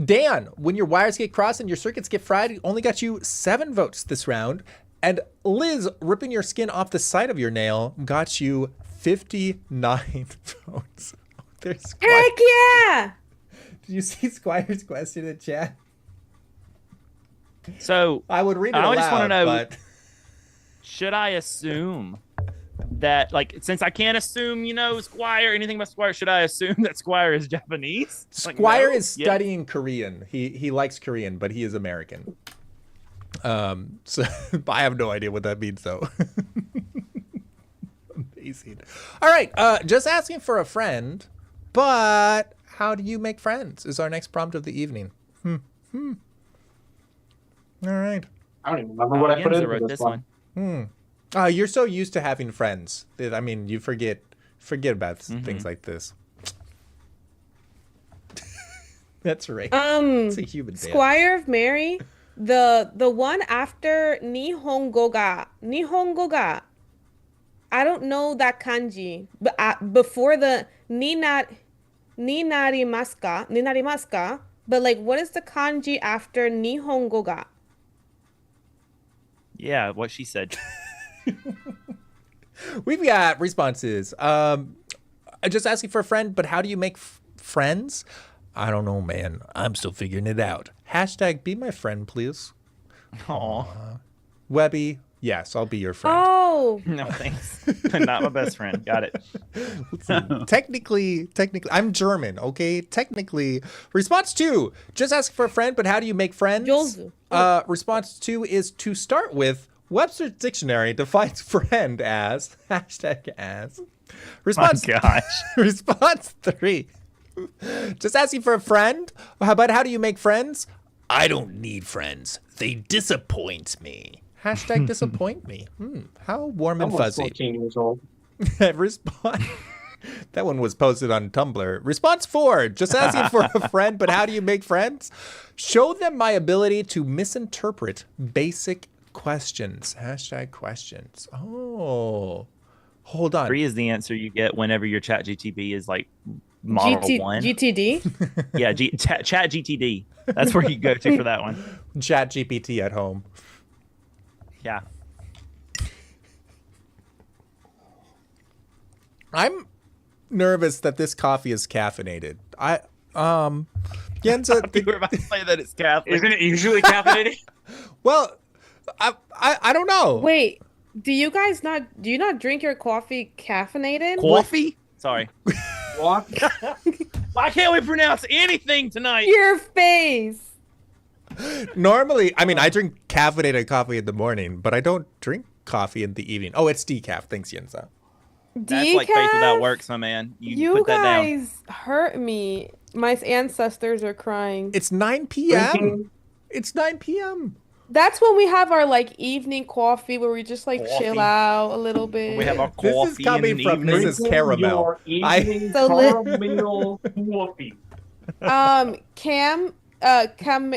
Dan, when your wires get crossed and your circuits get fried, only got you 7 votes this round. And Liz, ripping your skin off the side of your nail, got you 59 votes. There's Squire. Heck yeah! Did you see Squire's question in chat? So I would read it I aloud, just want to know, but... should I assume that, since I can't assume, Squire, anything about Squire, should I assume that Squire is Japanese? Squire is studying Korean. He likes Korean, but he is American. So I have no idea what that means, though. Amazing. All right, just asking for a friend, but how do you make friends is our next prompt of the evening. All right. I don't even remember what I put in wrote this one. You're so used to having friends that, I mean, you forget about things like this. That's right. It's a human dance. Squire of Mary, the one after Nihongo ga. I don't know that kanji, but before the ninarimaska, but what is the kanji after Nihongo ga? Yeah, what she said. We've got responses. Just asking for a friend, but how do you make friends? I don't know, man. I'm still figuring it out. Hashtag be my friend, please. Aw. Webby, yes, I'll be your friend. Oh, No, thanks. Not my best friend. Got it. Technically, I'm German, okay? Technically. Response 2, just ask for a friend, but how do you make friends? Jozu. Response 2 is to start with, Webster's Dictionary defines friend as, hashtag as. Response, My gosh. Response 3, just asking for a friend, but how do you make friends? I don't need friends. They disappoint me. Hashtag disappoint me. How warm and Almost fuzzy. 14 years old. Response. That one was posted on Tumblr. Response 4, just asking for a friend, but how do you make friends? Show them my ability to misinterpret basic questions. Hashtag questions. Oh, hold on. 3 is the answer you get whenever your chat GTB is model 1. GTD. Yeah, chat GTD. That's where you go to for that one. Chat GPT at home. Yeah. I'm nervous that this coffee is caffeinated. Yenza, You were about to say that it's Catholic. Isn't it usually caffeinated? well, I don't know. Wait, do you not drink your coffee caffeinated? Coffee? Sorry. What? Why can't we pronounce anything tonight? Your face. Normally, I mean, I drink caffeinated coffee in the morning, but I don't drink coffee in the evening. Oh, it's decaf. Thanks, Yenza. That's like faith without works, my man. You put that down. You guys hurt me. My ancestors are crying. It's 9 p.m. It's 9 p.m. That's when we have our like evening coffee where we just like chill out a little bit. We have our coffee. This is coming from Mrs. Caramel. Evening So caramel coffee. Cam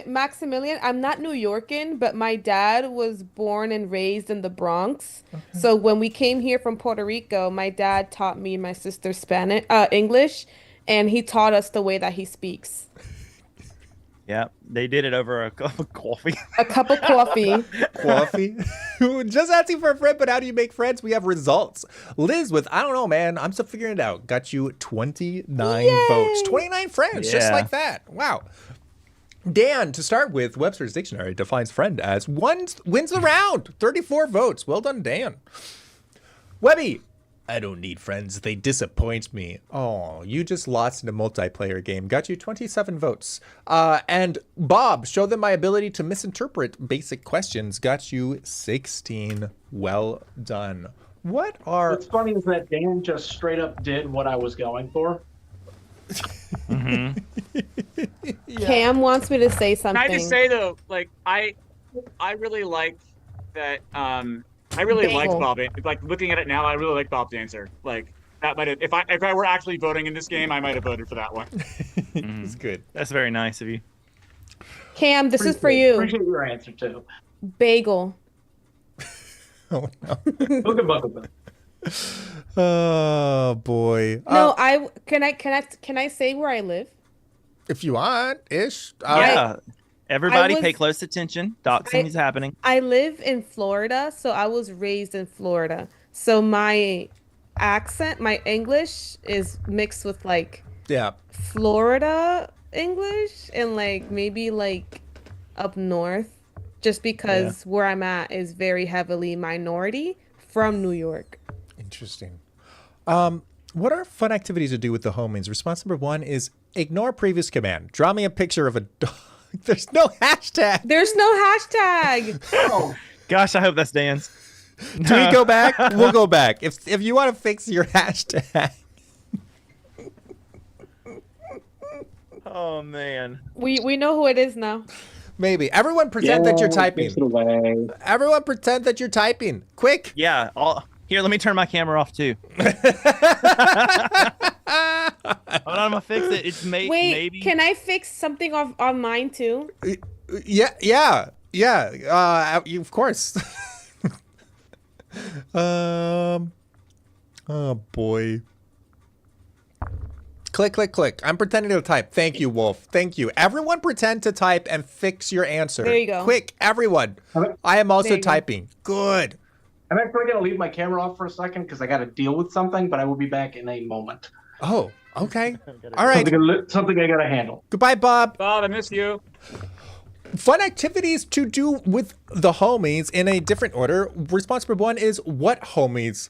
Maximilian, I'm not New Yorkan, but my dad was born and raised in the Bronx. Okay. So when we came here from Puerto Rico, my dad taught me and my sister English, and he taught us the way that he speaks. Yeah, they did it over a cup of coffee. A cup of coffee. Coffee? Just asking for a friend, but how do you make friends? We have results. Liz with, I don't know, man. I'm still figuring it out. Got you 29 votes. 29 friends, just like that. Wow. Dan, to start with, Webster's Dictionary defines friend as wins the round. 34 votes. Well done, Dan. Webby. I don't need friends. They disappoint me. Oh, you just lost in a multiplayer game. Got you 27 votes. And Bob, show them my ability to misinterpret basic questions. Got you 16. Well done. What's funny is that Dan just straight up did what I was going for. Cam wants me to say something. Can I just say though, like I really like that. I really liked Bob. Like looking at it now, I really like Bob's answer. Like that might have, if I were actually voting in this game, I might have voted for that one. It's good. That's very nice of you. Cam, this is for you. Appreciate your answer too. Bagel. Oh no. Look at Buckle. Oh boy. No, can I say where I live? If you want, ish. Yeah. Everybody pay close attention. Doxing is happening. I live in Florida, so I was raised in Florida. So my accent, my English is mixed with like Florida English and like maybe like up north, just because where I'm at is very heavily minority from New York. Interesting. What are fun activities to do with the homies? Response number 1 is ignore previous command. Draw me a picture of a dog. There's no hashtag. There's no hashtag. Oh. Gosh, I hope that's Dan's. Do we go back? We'll go back. If you want to fix your hashtag. Oh man. We know who it is now. Maybe. Everyone pretend that you're typing. Everyone pretend that you're typing. Quick. Yeah. Here, let me turn my camera off too. Hold on, I'm gonna fix it. It's maybe. Can I fix something on mine too? Yeah. Of course. Oh boy. Click. I'm pretending to type. Thank you, Wolf. Thank you. Everyone pretend to type and fix your answer. There you go. Quick, everyone. I am also typing. Good. I'm actually going to leave my camera off for a second because I got to deal with something, but I will be back in a moment. Oh, okay. All right. Something I got to handle. Goodbye, Bob. Bob, I miss you. Fun activities to do with the homies in a different order. Response number 1 is what homies?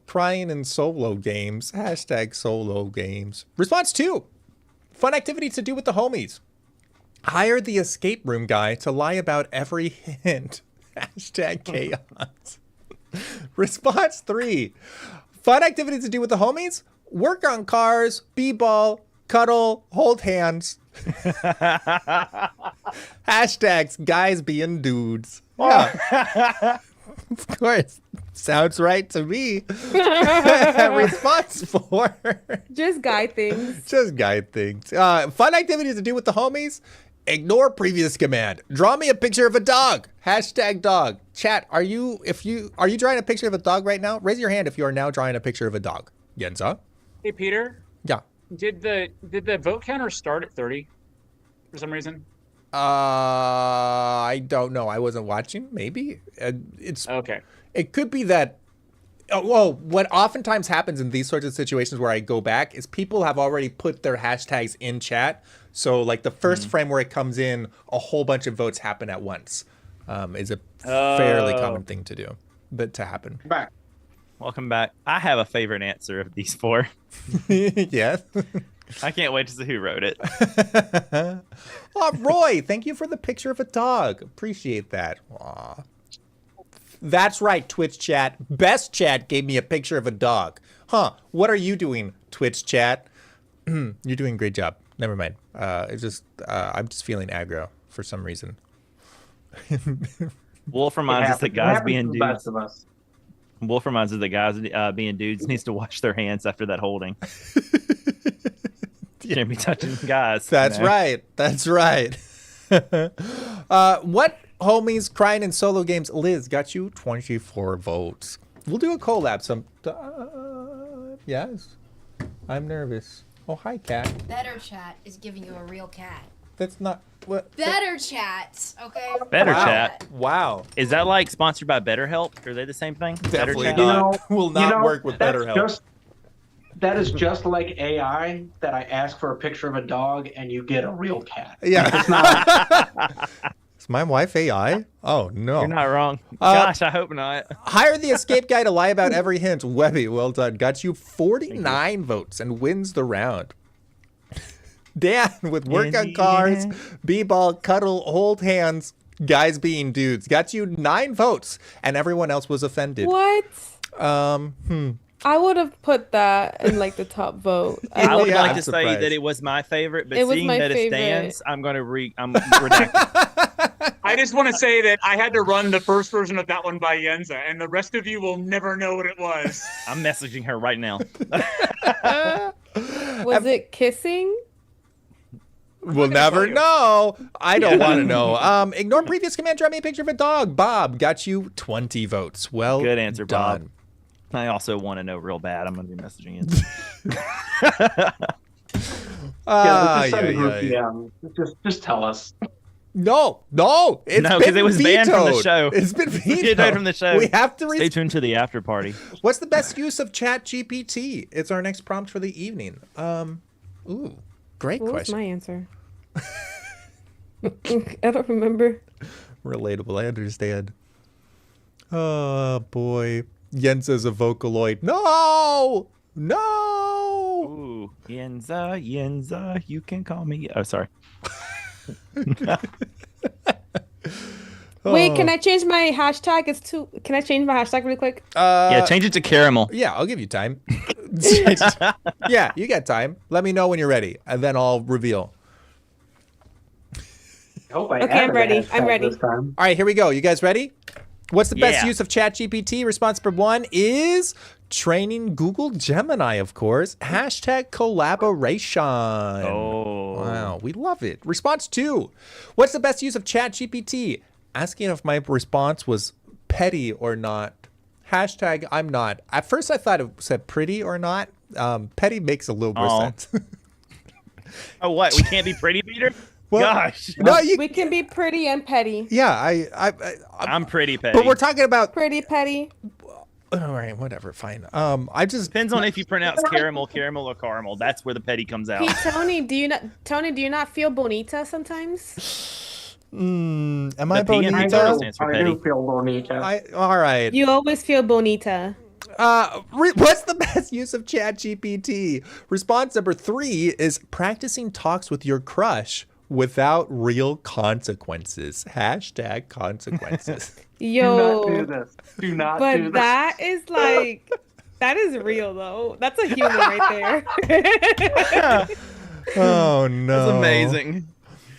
Crying in solo games. Hashtag solo games. Response 2. Fun activities to do with the homies. Hire the escape room guy to lie about every hint. Hashtag chaos. Response 3. Fun activities to do with the homies. Work on cars, b-ball, cuddle, hold hands. Hashtags guys being dudes. Yeah. Of course. Sounds right to me. Response 4. Just guy things. Just guy things. Fun activities to do with the homies. Ignore previous command. Draw me a picture of a dog. Hashtag dog. Chat, are you drawing a picture of a dog right now? Raise your hand if you are now drawing a picture of a dog. Yenza? Hey, Peter. Yeah. Did the vote counter start at 30 for some reason? I don't know. I wasn't watching. Maybe. It's okay. It could be that. Well, what oftentimes happens in these sorts of situations where I go back is people have already put their hashtags in chat. So like the first frame where it comes in, a whole bunch of votes happen at once. Is a fairly common thing to do, but to happen. Back. Welcome back. I have a favorite answer of these 4. Yes. I can't wait to see who wrote it. Oh, Roy, thank you for the picture of a dog. Appreciate that. Aw. That's right, Twitch chat. Best chat gave me a picture of a dog. Huh, what are you doing, Twitch chat? You're doing a great job. Never mind. It's just I'm just feeling aggro for some reason. Wolf reminds us that guys being dudes. Best of us. Wolf reminds us that guys being dudes needs to wash their hands after that holding. Can't be touching guys. That's right. That's right. What homies crying in solo games? Liz got you 24 votes. We'll do a collab some. Yes. I'm nervous. Oh, hi, cat. Better Chat is giving you a real cat. That's not what. Better Chat, okay? Better Wow. Chat. Wow. Is that like sponsored by BetterHelp? Are they the same thing? Definitely Better Chat? not. Will not work with that's BetterHelp. That is just like AI that I ask for a picture of a dog and you get a real cat. Yeah. It's not. Is my wife AI? Oh, no. You're not wrong. Gosh, I hope not. Hire the escape guy to lie about every hint. Webby, well done. Got you 49 votes and wins the round. Dan with work on cars, b-ball, cuddle, hold hands, guys being dudes. Got you 9 votes and everyone else was offended. What? I I would have put that in like the top vote. I would Yeah, like I'm to say surprised. that it was my favorite, but It was seeing my that favorite. it stands, I'm redacting. I just want to say that I had to run the first version of that one by Yenza, and the rest of you will never know what it was. I'm messaging her right now. Was it kissing? We'll never know. I don't want to know. Ignore previous command. Draw me a picture of a dog. Bob got you 20 votes. Well, Good answer, Bob. done. I also want to know real bad. I'm going to be messaging you. Just send a group DM. Just tell us. No. It's No, 'cause it was banned from the vetoed. show. It's been Get vetoed away from the show. We have to. Stay tuned to the after party. What's the best use of ChatGPT? It's our next prompt for the evening. Ooh, great What was question. my answer? I don't remember. Relatable. I understand. Oh boy, Yenza's a Vocaloid. No. Ooh, Yenza, you can call me. Oh, sorry. Wait, can I change my hashtag? Can I change my hashtag really quick? Yeah, change it to caramel. Yeah, I'll give you time. Yeah, you got time. Let me know when you're ready, and then I'll reveal. I hope I Okay, added I'm ready. the I'm hashtag ready. This time. All right, here we go. You guys ready? What's the best Yeah. use of ChatGPT? Response number 1 is training Google Gemini, of course. Hashtag collaboration. Oh. Wow, we love it. Response 2. What's the best use of ChatGPT? Asking if my response was petty or not. Hashtag I'm not. At first I thought it said pretty or not. Petty makes a little more Oh. sense. Oh, what? We can't be pretty, Peter? Well, Gosh. No, you. We can be pretty and petty. Yeah, I'm pretty petty. but we're talking about. Pretty petty. All right, whatever, fine. I just Depends on if you pronounce caramel, or caramel. That's where the petty comes out. Hey, Tony, do you not feel bonita sometimes? am I The P and bonita? Bonita stands for I do petty. feel bonita. All right. You always feel bonita. What's the best use of ChatGPT? Response number 3 is practicing talks with your crush without real consequences. Hashtag consequences. Yo, Do not do this. Do not do but this. that is like, that is real though. That's a human right there. Oh no. That's amazing.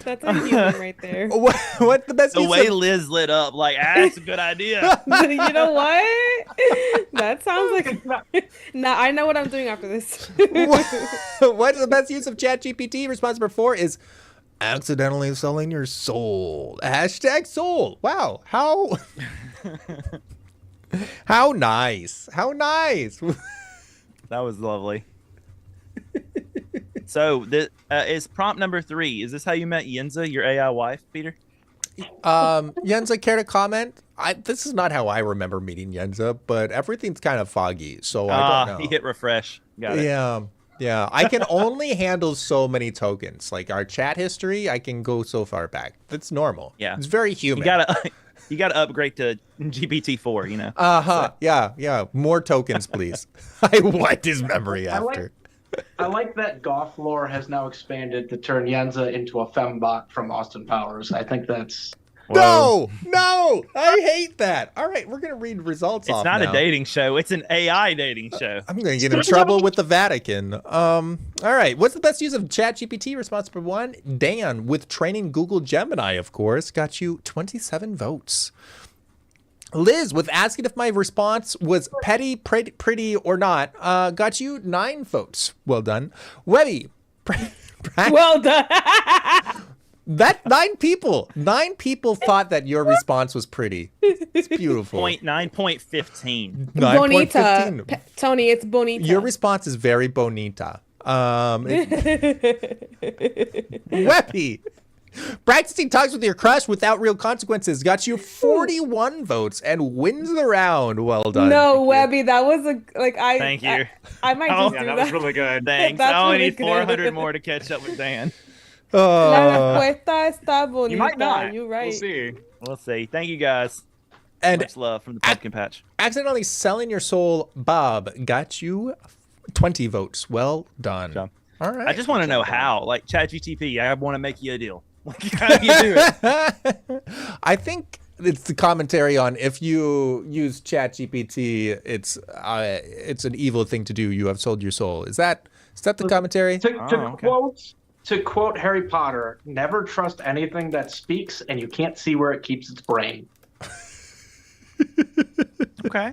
That's a human right there. What's the best The use way of... Liz lit up, like, that's a good idea. You know what? That sounds like. Nah, I know what I'm doing after this. What's the best use of ChatGPT? Response number 4 is accidentally selling your soul. Hashtag soul. Wow. How how nice. How nice. That was lovely. So, this is prompt number 3. Is this how you met Yenza, your AI wife, Peter? Yenza, care to comment? This is not how I remember meeting Yenza, but everything's kind of foggy, so I don't know. He hit refresh. Got it. Yeah. I can only handle so many tokens. Like our chat history, I can go so far back. That's normal. Yeah. It's very human. You gotta upgrade to GPT-4. You know. Uh-huh. Yeah. More tokens, please. I wiped his memory after. I like that Goth lore has now expanded to turn Yenza into a fembot from Austin Powers. I think that's No, I hate that. All right, we're gonna read results off. It's not now. a dating show. It's an AI dating show. I'm gonna get in trouble with the Vatican. All right, what's the best use of ChatGPT? Response number 1, Dan, with training Google Gemini, of course, got you 27 votes. Liz, with asking if my response was petty, pretty, or not, got you 9 votes. Well done. Webby. Well done. That 9 people thought that your response was pretty. It's beautiful. 9.15. Bonita. Tony, it's bonita. Your response is very bonita. Webby. Practicing talks with your crush without real consequences got you 41 votes and wins the round. Well done. No, Webby, that was Thank you. I might just do that was really good. Thanks. That's I only really need good. 400 more to catch up with Dan. La respuesta está bonita. You might not. You're right. We'll see. We'll see. Thank you guys. And Much love from the pumpkin patch. accidentally selling your soul, Bob, got you 20 votes. Well done. Job. All right. I just want to know how. Like ChatGPT, I want to make you a deal. Like, how do you do it? I think it's the commentary on if you use ChatGPT, it's an evil thing to do. You have sold your soul. Is that the commentary? To quote Harry Potter, never trust anything that speaks, and you can't see where it keeps its brain. Okay.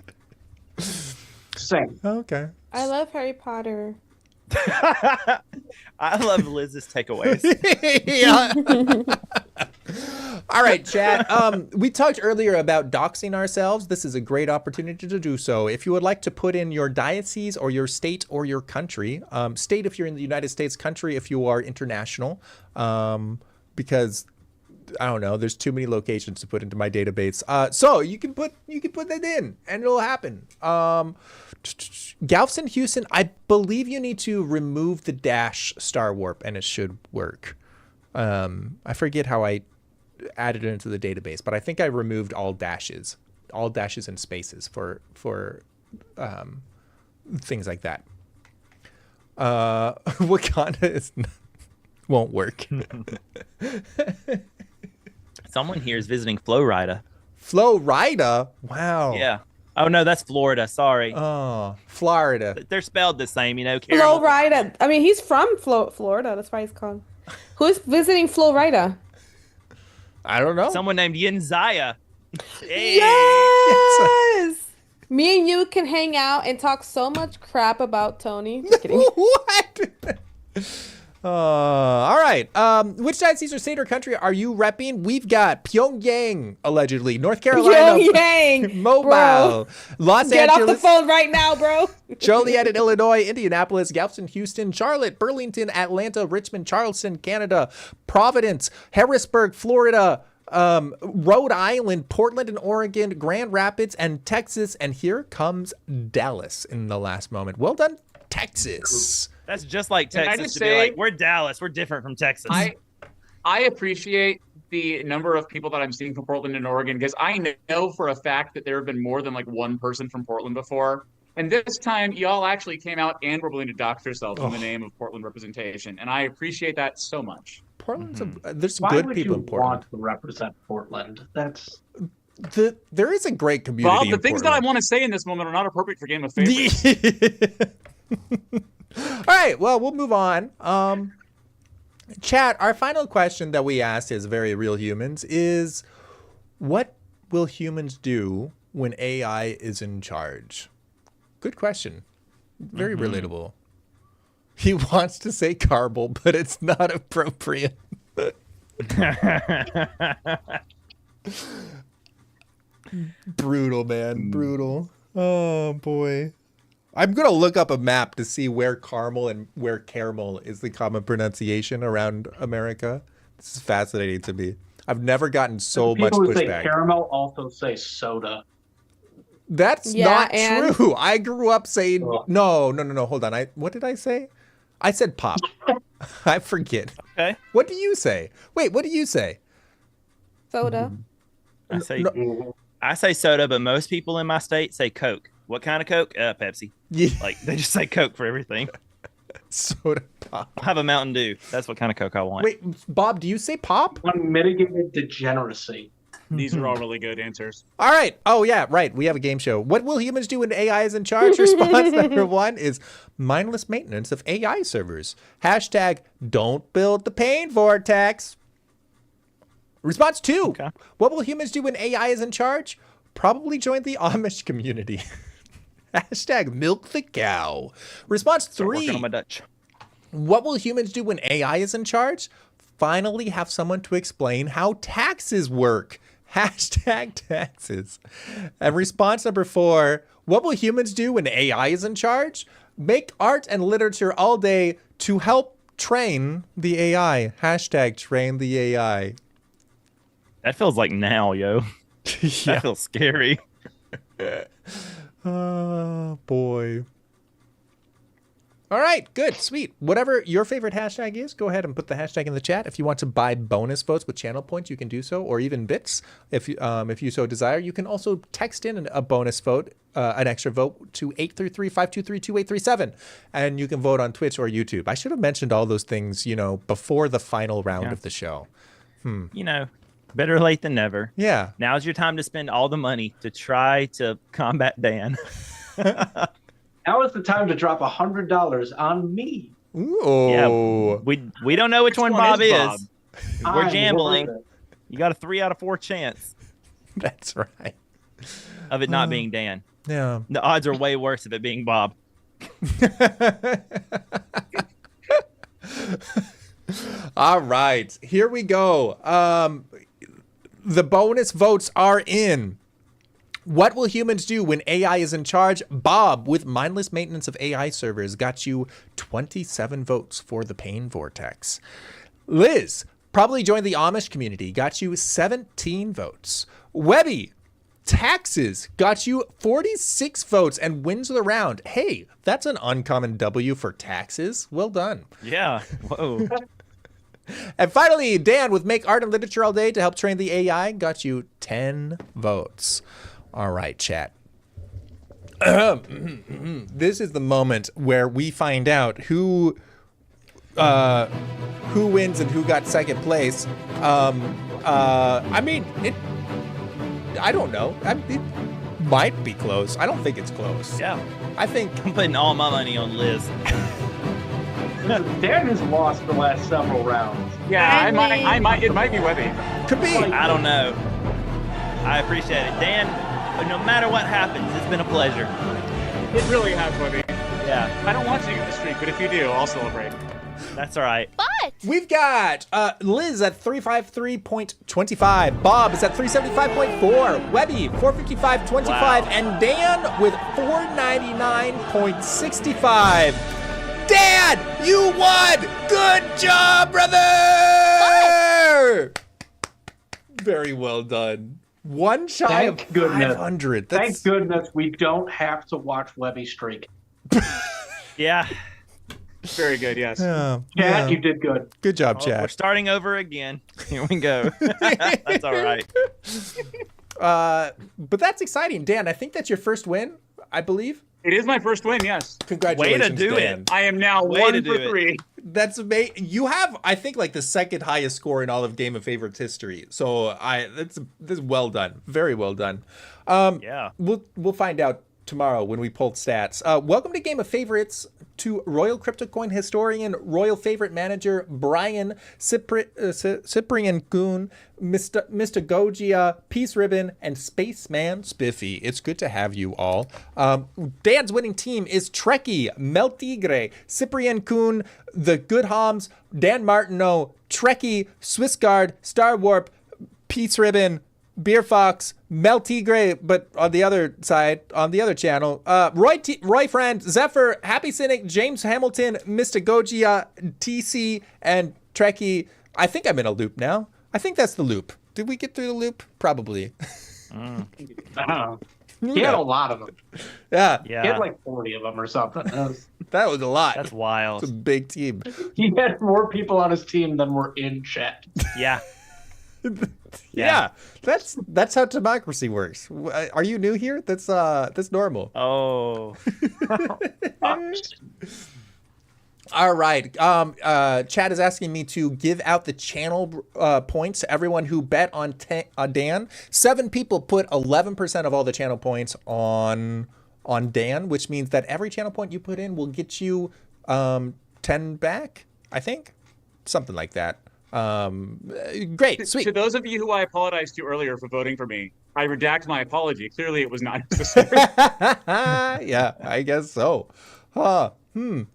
Same. Okay. I love Harry Potter. I love Liz's takeaways. Yeah. All right, chat. We talked earlier about doxing ourselves. This is a great opportunity to do so. If you would like to put in your diocese or your state or your country, state if you're in the United States, country if you are international, because I don't know, there's too many locations to put into my database. So you can put that in and it'll happen. Galveston, Houston, I believe you need to remove the dash star warp and it should work. I forget how I added it into the database, but I think I removed all dashes and spaces for things like that. Wakanda won't work. Someone here is visiting Florida. Florida? Wow. Yeah. Oh no, that's Florida. Sorry. Oh, Florida. They're spelled the same, you know. Caramel. Florida. I mean, he's from Florida. That's why he's called. Who's visiting Florida? I don't know. Someone named Yinzaya. Hey. Yes. Me and you can hang out and talk so much crap about Tony. Just kidding. What? All right. Which diocese or state or country are you repping? We've got Pyongyang, allegedly, North Carolina, Pyongyang, Mobile, bro. Los Get Angeles, off the phone right now, bro. Joliet in Illinois, Indianapolis, Galveston, Houston, Charlotte, Burlington, Atlanta, Richmond, Charleston, Canada, Providence, Harrisburg, Florida, Rhode Island, Portland and Oregon, Grand Rapids, and Texas. And here comes Dallas in the last moment. Well done, Texas. That's just like Can I Texas just to say- be like, we're Dallas. We're different from Texas. I appreciate the number of people that I'm seeing from Portland and Oregon, because I know for a fact that there have been more than like one person from Portland before. And this time, y'all actually came out and were willing to dox yourselves in the name of Portland representation. And I appreciate that so much. Portland's there's Why good would people you in Portland. want to represent Portland? That's There is a great community. Bob, the in things that I Portland. want to say in this moment are not appropriate for Game of Favorites. All right, well, we'll move on. Chat, our final question that we asked as very real humans is, what will humans do when AI is in charge? Good question. Very relatable. He wants to say carble, but it's not appropriate. Brutal, man. Brutal. Oh, boy. I'm going to look up a map to see where caramel and where caramel is the common pronunciation around America. This is fascinating to me. I've never gotten so much people who say pushback. caramel also say soda. That's Yeah, not and- true. I grew up saying Oh. no. Hold on. What did I say? I said pop. I forget. Okay. What do you say? Wait, what do you say? Soda. I say No. I say soda, but most people in my state say Coke. What kind of Coke? Pepsi. Yeah, Like they just say Coke for everything. soda pop. I'll have a Mountain Dew. That's what kind of Coke I want. Wait, Bob, do you say pop? Unmitigated degeneracy. These are all really good answers. All right. Oh, yeah, right. We have a game show. What will humans do when AI is in charge? Response number 1 is mindless maintenance of AI servers. Hashtag don't build the pain vortex. Response 2. Okay. What will humans do when AI is in charge? Probably join the Amish community. Hashtag milk the cow. Response 3. Working on my Dutch. What will humans do when AI is in charge? Finally have someone to explain how taxes work. Hashtag taxes. And response number 4. What will humans do when AI is in charge? Make art and literature all day to help train the AI. Hashtag train the AI. That feels like now, yo. Yeah. That feels scary. Oh, boy. All right, good, sweet. Whatever your favorite hashtag is, go ahead and put the hashtag in the chat. If you want to buy bonus votes with channel points, you can do so, or even bits, if you so desire. You can also text in a bonus vote, an extra vote, to 833-523-2837, and you can vote on Twitch or YouTube. I should have mentioned all those things, before the final round of the show. Better late than never. Yeah. Now's your time to spend all the money to try to combat Dan. Now is the time to drop $100 on me. Ooh. Yeah, we don't know which one Bob is. Bob? We're I'm gambling. worth it. You got a 3 out of 4 chance That's right. of it not being Dan. Yeah. The odds are way worse of it being Bob. All right, here we go. The bonus votes are in. What will humans do when AI is in charge? Bob, with mindless maintenance of AI servers, got you 27 votes for the pain vortex. Liz, probably joined the Amish community, got you 17 votes. Webby, taxes, got you 46 votes and wins the round. Hey, that's an uncommon W for taxes. Well done. Yeah. Whoa. And finally, Dan, with make art and literature all day to help train the AI, got you 10 votes. All right, chat. This is the moment where we find out who wins and who got second place. I don't know. It might be close. I don't think it's close. Yeah. I think I'm putting all my money on Liz. Dan has lost the last several rounds. Yeah, it might be Webby. could be. I don't know. I appreciate it. Dan, no matter what happens, it's been a pleasure. It really has, Webby. Yeah, I don't want you to get the streak, but if you do, I'll celebrate. that's all right. But We've got Liz at 353.25. Bob is at 375.4. Webby, 455.25. Wow. And Dan with 499.65. Dan, you won! Good job, brother! Very well done. One shy Thank of goodness. 500. Thank goodness we don't have to watch Webby streak. Yeah. Very good, yes. Yeah, Chad, you did good. Good job, Well, we're Chad. starting over again. Here we go. That's all right. But that's exciting. Dan, I think that's your first win, I believe. It is my first win, yes. Congratulations, do Dan. it. I am now Way 1 to do for it. 3. That's amazing. You have, I think, like the second highest score in all of Game of Favorites history. So this is well done. Very well done. Yeah. We'll find out tomorrow when we pull stats. Welcome to Game of Favorites to Royal Cryptocoin historian, Royal Favorite Manager Brian Cyprian Goon, Mr. Gogia, Peace Ribbon, and Spaceman Spiffy. It's good to have you all. Dan's winning team is Trekkie, Meltigre, Cyprian Kuhn, The Good Homs, Dan Martineau, Trekkie, Swissguard, Star Warp, Peace Ribbon, Beer Fox, Mel Tigre, but on the other side, on the other channel, Roy Friend, Zephyr, Happy Cynic, James Hamilton, Mr. Gogia, TC, and Trekkie. I think I'm in a loop now. I think that's the loop. Did we get through the loop? Probably. I don't know. He had a lot of them. Yeah. Yeah. He had like 40 of them or something. That was a lot. That's wild. It's a big team. He had more people on his team than were in chat. Yeah. Yeah. That's how democracy works. Are you new here? That's normal. Oh. All right. Chad is asking me to give out the channel points to everyone who bet on Dan. 7 people put 11% of all the channel points on Dan, which means that every channel point you put in will get you 10 back, I think. Something like that. Great. Sweet. To those of you who I apologized to earlier for voting for me, I redact my apology. Clearly, it was not necessary. Yeah, I guess so. Huh.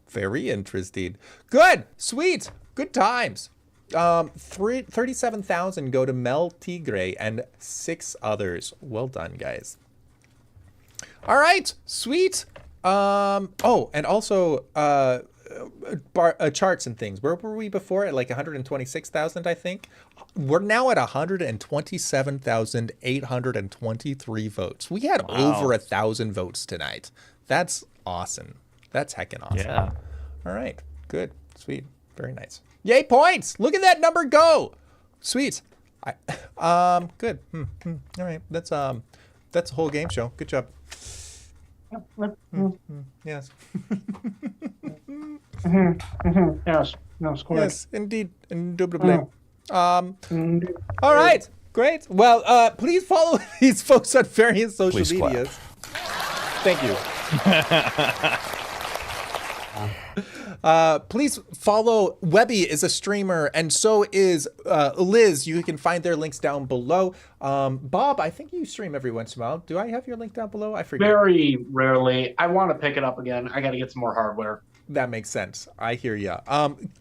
Very interesting. Good. Sweet. Good times. 37,000 go to Mel Tigre and 6 others. Well done, guys. All right. Sweet. Oh, and also charts and things. Where were we before? At like 126,000, I think. We're now at 127,823 votes. We had over 1,000 votes tonight. That's awesome. That's heckin' awesome. Yeah. All right. Good. Sweet. Very nice. Yay, points. Look at that number go. Sweet. Good. All right. That's a whole game show. Good job. Yes. Yes. No, it's correct. Yes, indeed. Indubitably. All right. Great. Well, please follow these folks on various social medias. Thank you. Please follow WEBBY is a streamer, and so is Liz. You can find their links down below. Bob, I think you stream every once in a while. Do I have your link down below? I forget. Very rarely. I want to pick it up again. I got to get some more hardware. That makes sense. I hear ya.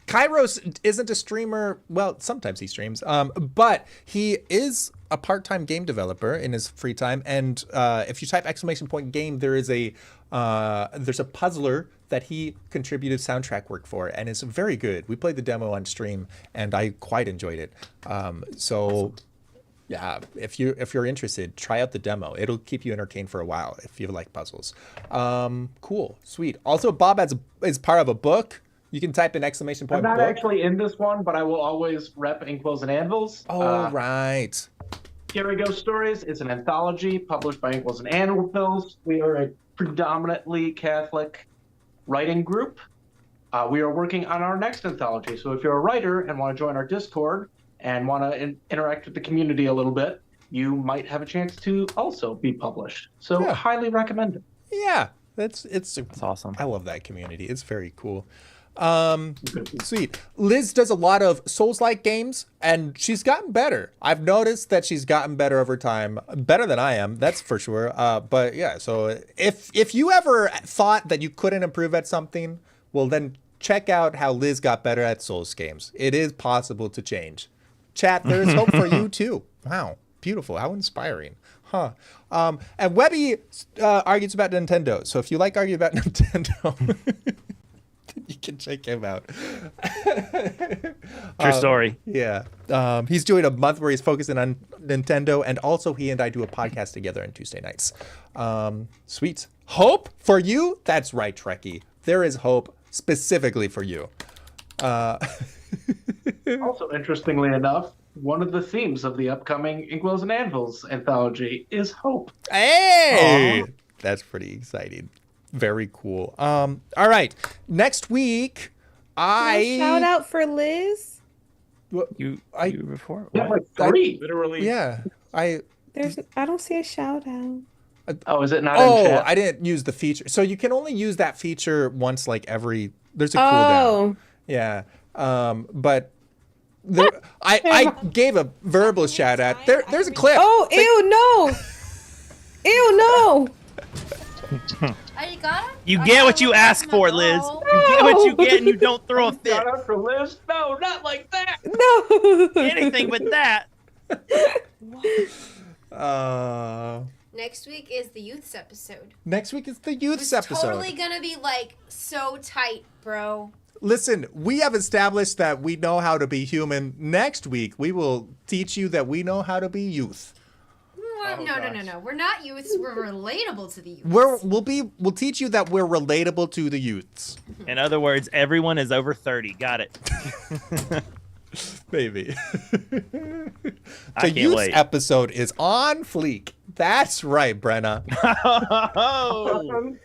Kairos isn't a streamer. Well, sometimes he streams, but he is a part-time game developer in his free time. And if you type !game, there's a puzzler that he contributed soundtrack work for, and it's very good. We played the demo on stream, and I quite enjoyed it. So, yeah, if you're interested, try out the demo. It'll keep you entertained for a while if you like puzzles. Cool, sweet. Also, Bob is part of a book. You can type in ! I'm not book. actually in this one, but I will always rep Inkwells and Anvils. Oh, right. Here We Go Stories is an anthology published by Inkwells and Anvils. We are a predominantly Catholic writing group. We are working on our next anthology. So if you're a writer and want to join our Discord and want to interact with the community a little bit, you might have a chance to also be published. So Yeah. highly recommend it. Yeah, it's awesome. I love that community. It's very cool. Sweet. Liz does a lot of Souls-like games, and she's gotten better. I've noticed that she's gotten better over time, better than I am, that's for sure. But yeah, so if you ever thought that you couldn't improve at something, well then check out how Liz got better at Souls games. It is possible to change. Chat, there is hope for you too. Wow, beautiful. How inspiring. Huh. And WEBBY argues about Nintendo. So if you like arguing about Nintendo, you can check him out. True story. Yeah. He's doing a month where he's focusing on Nintendo, and also he and I do a podcast together on Tuesday nights. Sweet. Hope for you? That's right, Trekkie. There is hope specifically for you. Also, interestingly enough, one of the themes of the upcoming Inkwells and Anvils anthology is hope. Hey! Aww. That's pretty exciting. Very cool. All right. Next week, shout out for Liz. You before? Yeah, like 3. Literally. Yeah. I don't see a shout out. Oh, is it not in chat? I didn't use the feature. So you can only use that feature once, like there's a cooldown. Yeah. But I gave a verbal shout out. There's a clip. Oh, ew, no. I got him? You get what you ask for, Liz. No. You get what you get, and you don't throw a fit. Shout out for Liz? No, not like that. No. Anything but that. Next week is the youths episode. Next week is the youths episode. Totally gonna be like so tight, bro. Listen, we have established that we know how to be human. Next week, we will teach you that we know how to be youth. No. We're not youths. We're relatable to the youths. We'll teach you that we're relatable to the youths. In other words, everyone is over 30. Got it. Maybe. I The can't youths wait. episode is on fleek. That's right, Brenna. Oh.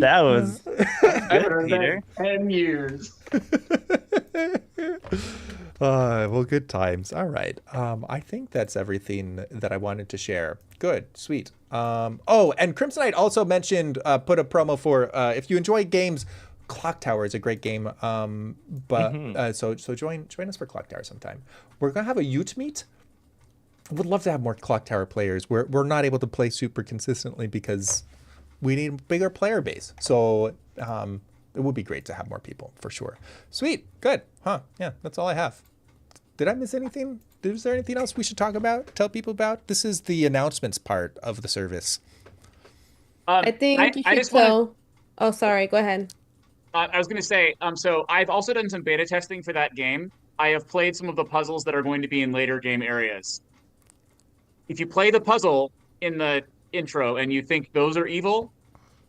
That was I haven't heard Peter. that in 10 years. Well, good times. All right. I think that's everything that I wanted to share. Good, sweet. Oh, and Crimsonite also mentioned, put a promo for if you enjoy games. Clock Tower is a great game. So join us for Clock Tower sometime. We're gonna have a Ute meet. Would love to have more Clock Tower players. We're not able to play super consistently because we need a bigger player base. So it would be great to have more people for sure. Sweet, good, huh? Yeah, that's all I have. Did I miss anything? Is there anything else we should talk about? Tell people about? This is the announcements part of the service. I think you should tell. Oh, sorry. Go ahead. I was going to say, so I've also done some beta testing for that game. I have played some of the puzzles that are going to be in later game areas. If you play the puzzle in the intro and you think those are evil,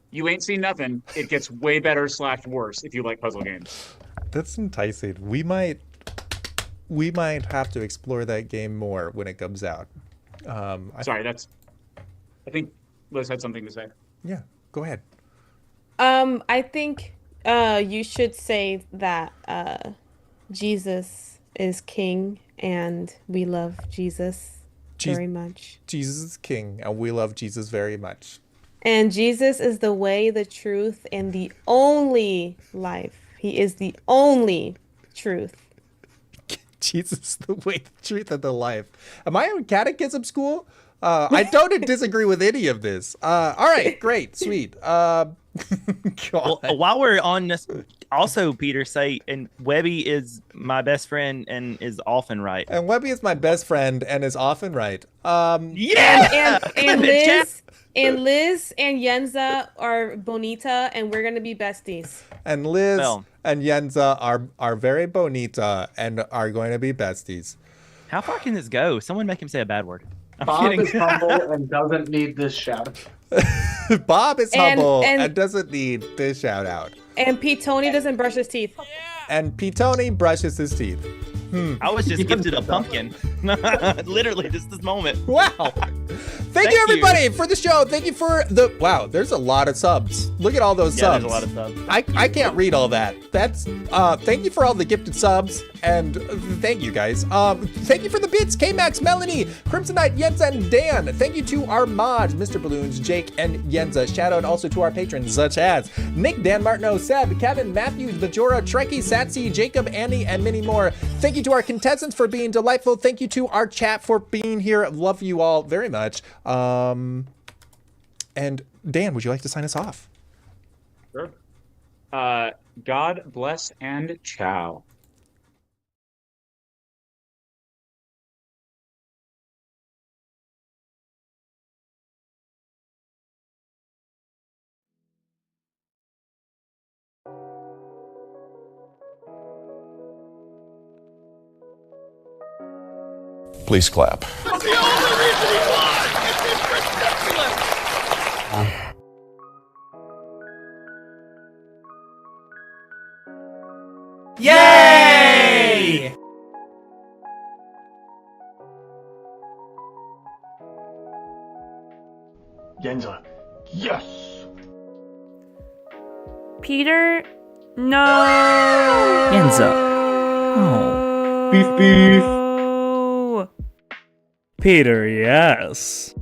you ain't seen nothing. It gets way better / worse if you like puzzle games. That's enticing. We might have to explore that game more when it comes out. Sorry, I think Liz had something to say. Yeah, go ahead. I think you should say that Jesus is king and we love Jesus very much. Jesus is king and we love Jesus very much. And Jesus is the way, the truth, and the only life. He is the only truth. Jesus, the way, the truth, and the life. Am I in catechism school? I don't disagree with any of this. All right, great, sweet. Well, while we're on this, also Peter say, and Webby is my best friend and is often right. And Webby is my best friend and is often right. Yeah. And Liz and Yenza are bonita, and we're gonna be besties. And Liz and Yenza are very bonita and are going to be besties. How far can this go? Someone make him say a bad word. Bob is humble and doesn't need this shout. Bob is humble and doesn't need this shout out. And Pete Tony doesn't brush his teeth. And Pete Tony brushes his teeth. I was just gifted a pumpkin. Literally, just this moment. Wow. Thank you, everybody, for the show. Thank you for the... Wow, there's a lot of subs. Look at all those subs. There's a lot of subs. I can't read all that. That's... thank you for all the gifted subs. And thank you, guys. Thank you for the bits. K-Max, Melanie, Crimsonite, Yenza, and Dan. Thank you to our mods, Mr. Balloons, Jake, and Yenza. Shout out also to our patrons, such as Nick, Dan Martineau, Seb, Kevin, Matthews, Majora, Trekkie, Satsy, Jacob, Annie, and many more. Thank you to our contestants for being delightful. Thank you to our chat for being here. Love you all very much. And Dan, would you like to sign us off? Sure. God bless and ciao. Please clap. That's the only reason he won! It's ridiculous! Yay! Yenza, yes! Peter, no! Yenza. Oh. Beef, beef. Peter, yes.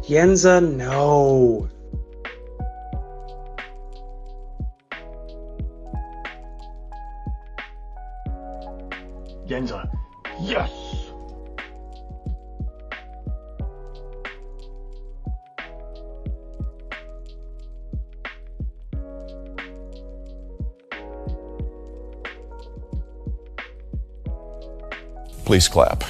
Yenza, no. Yenza, yes! Please clap.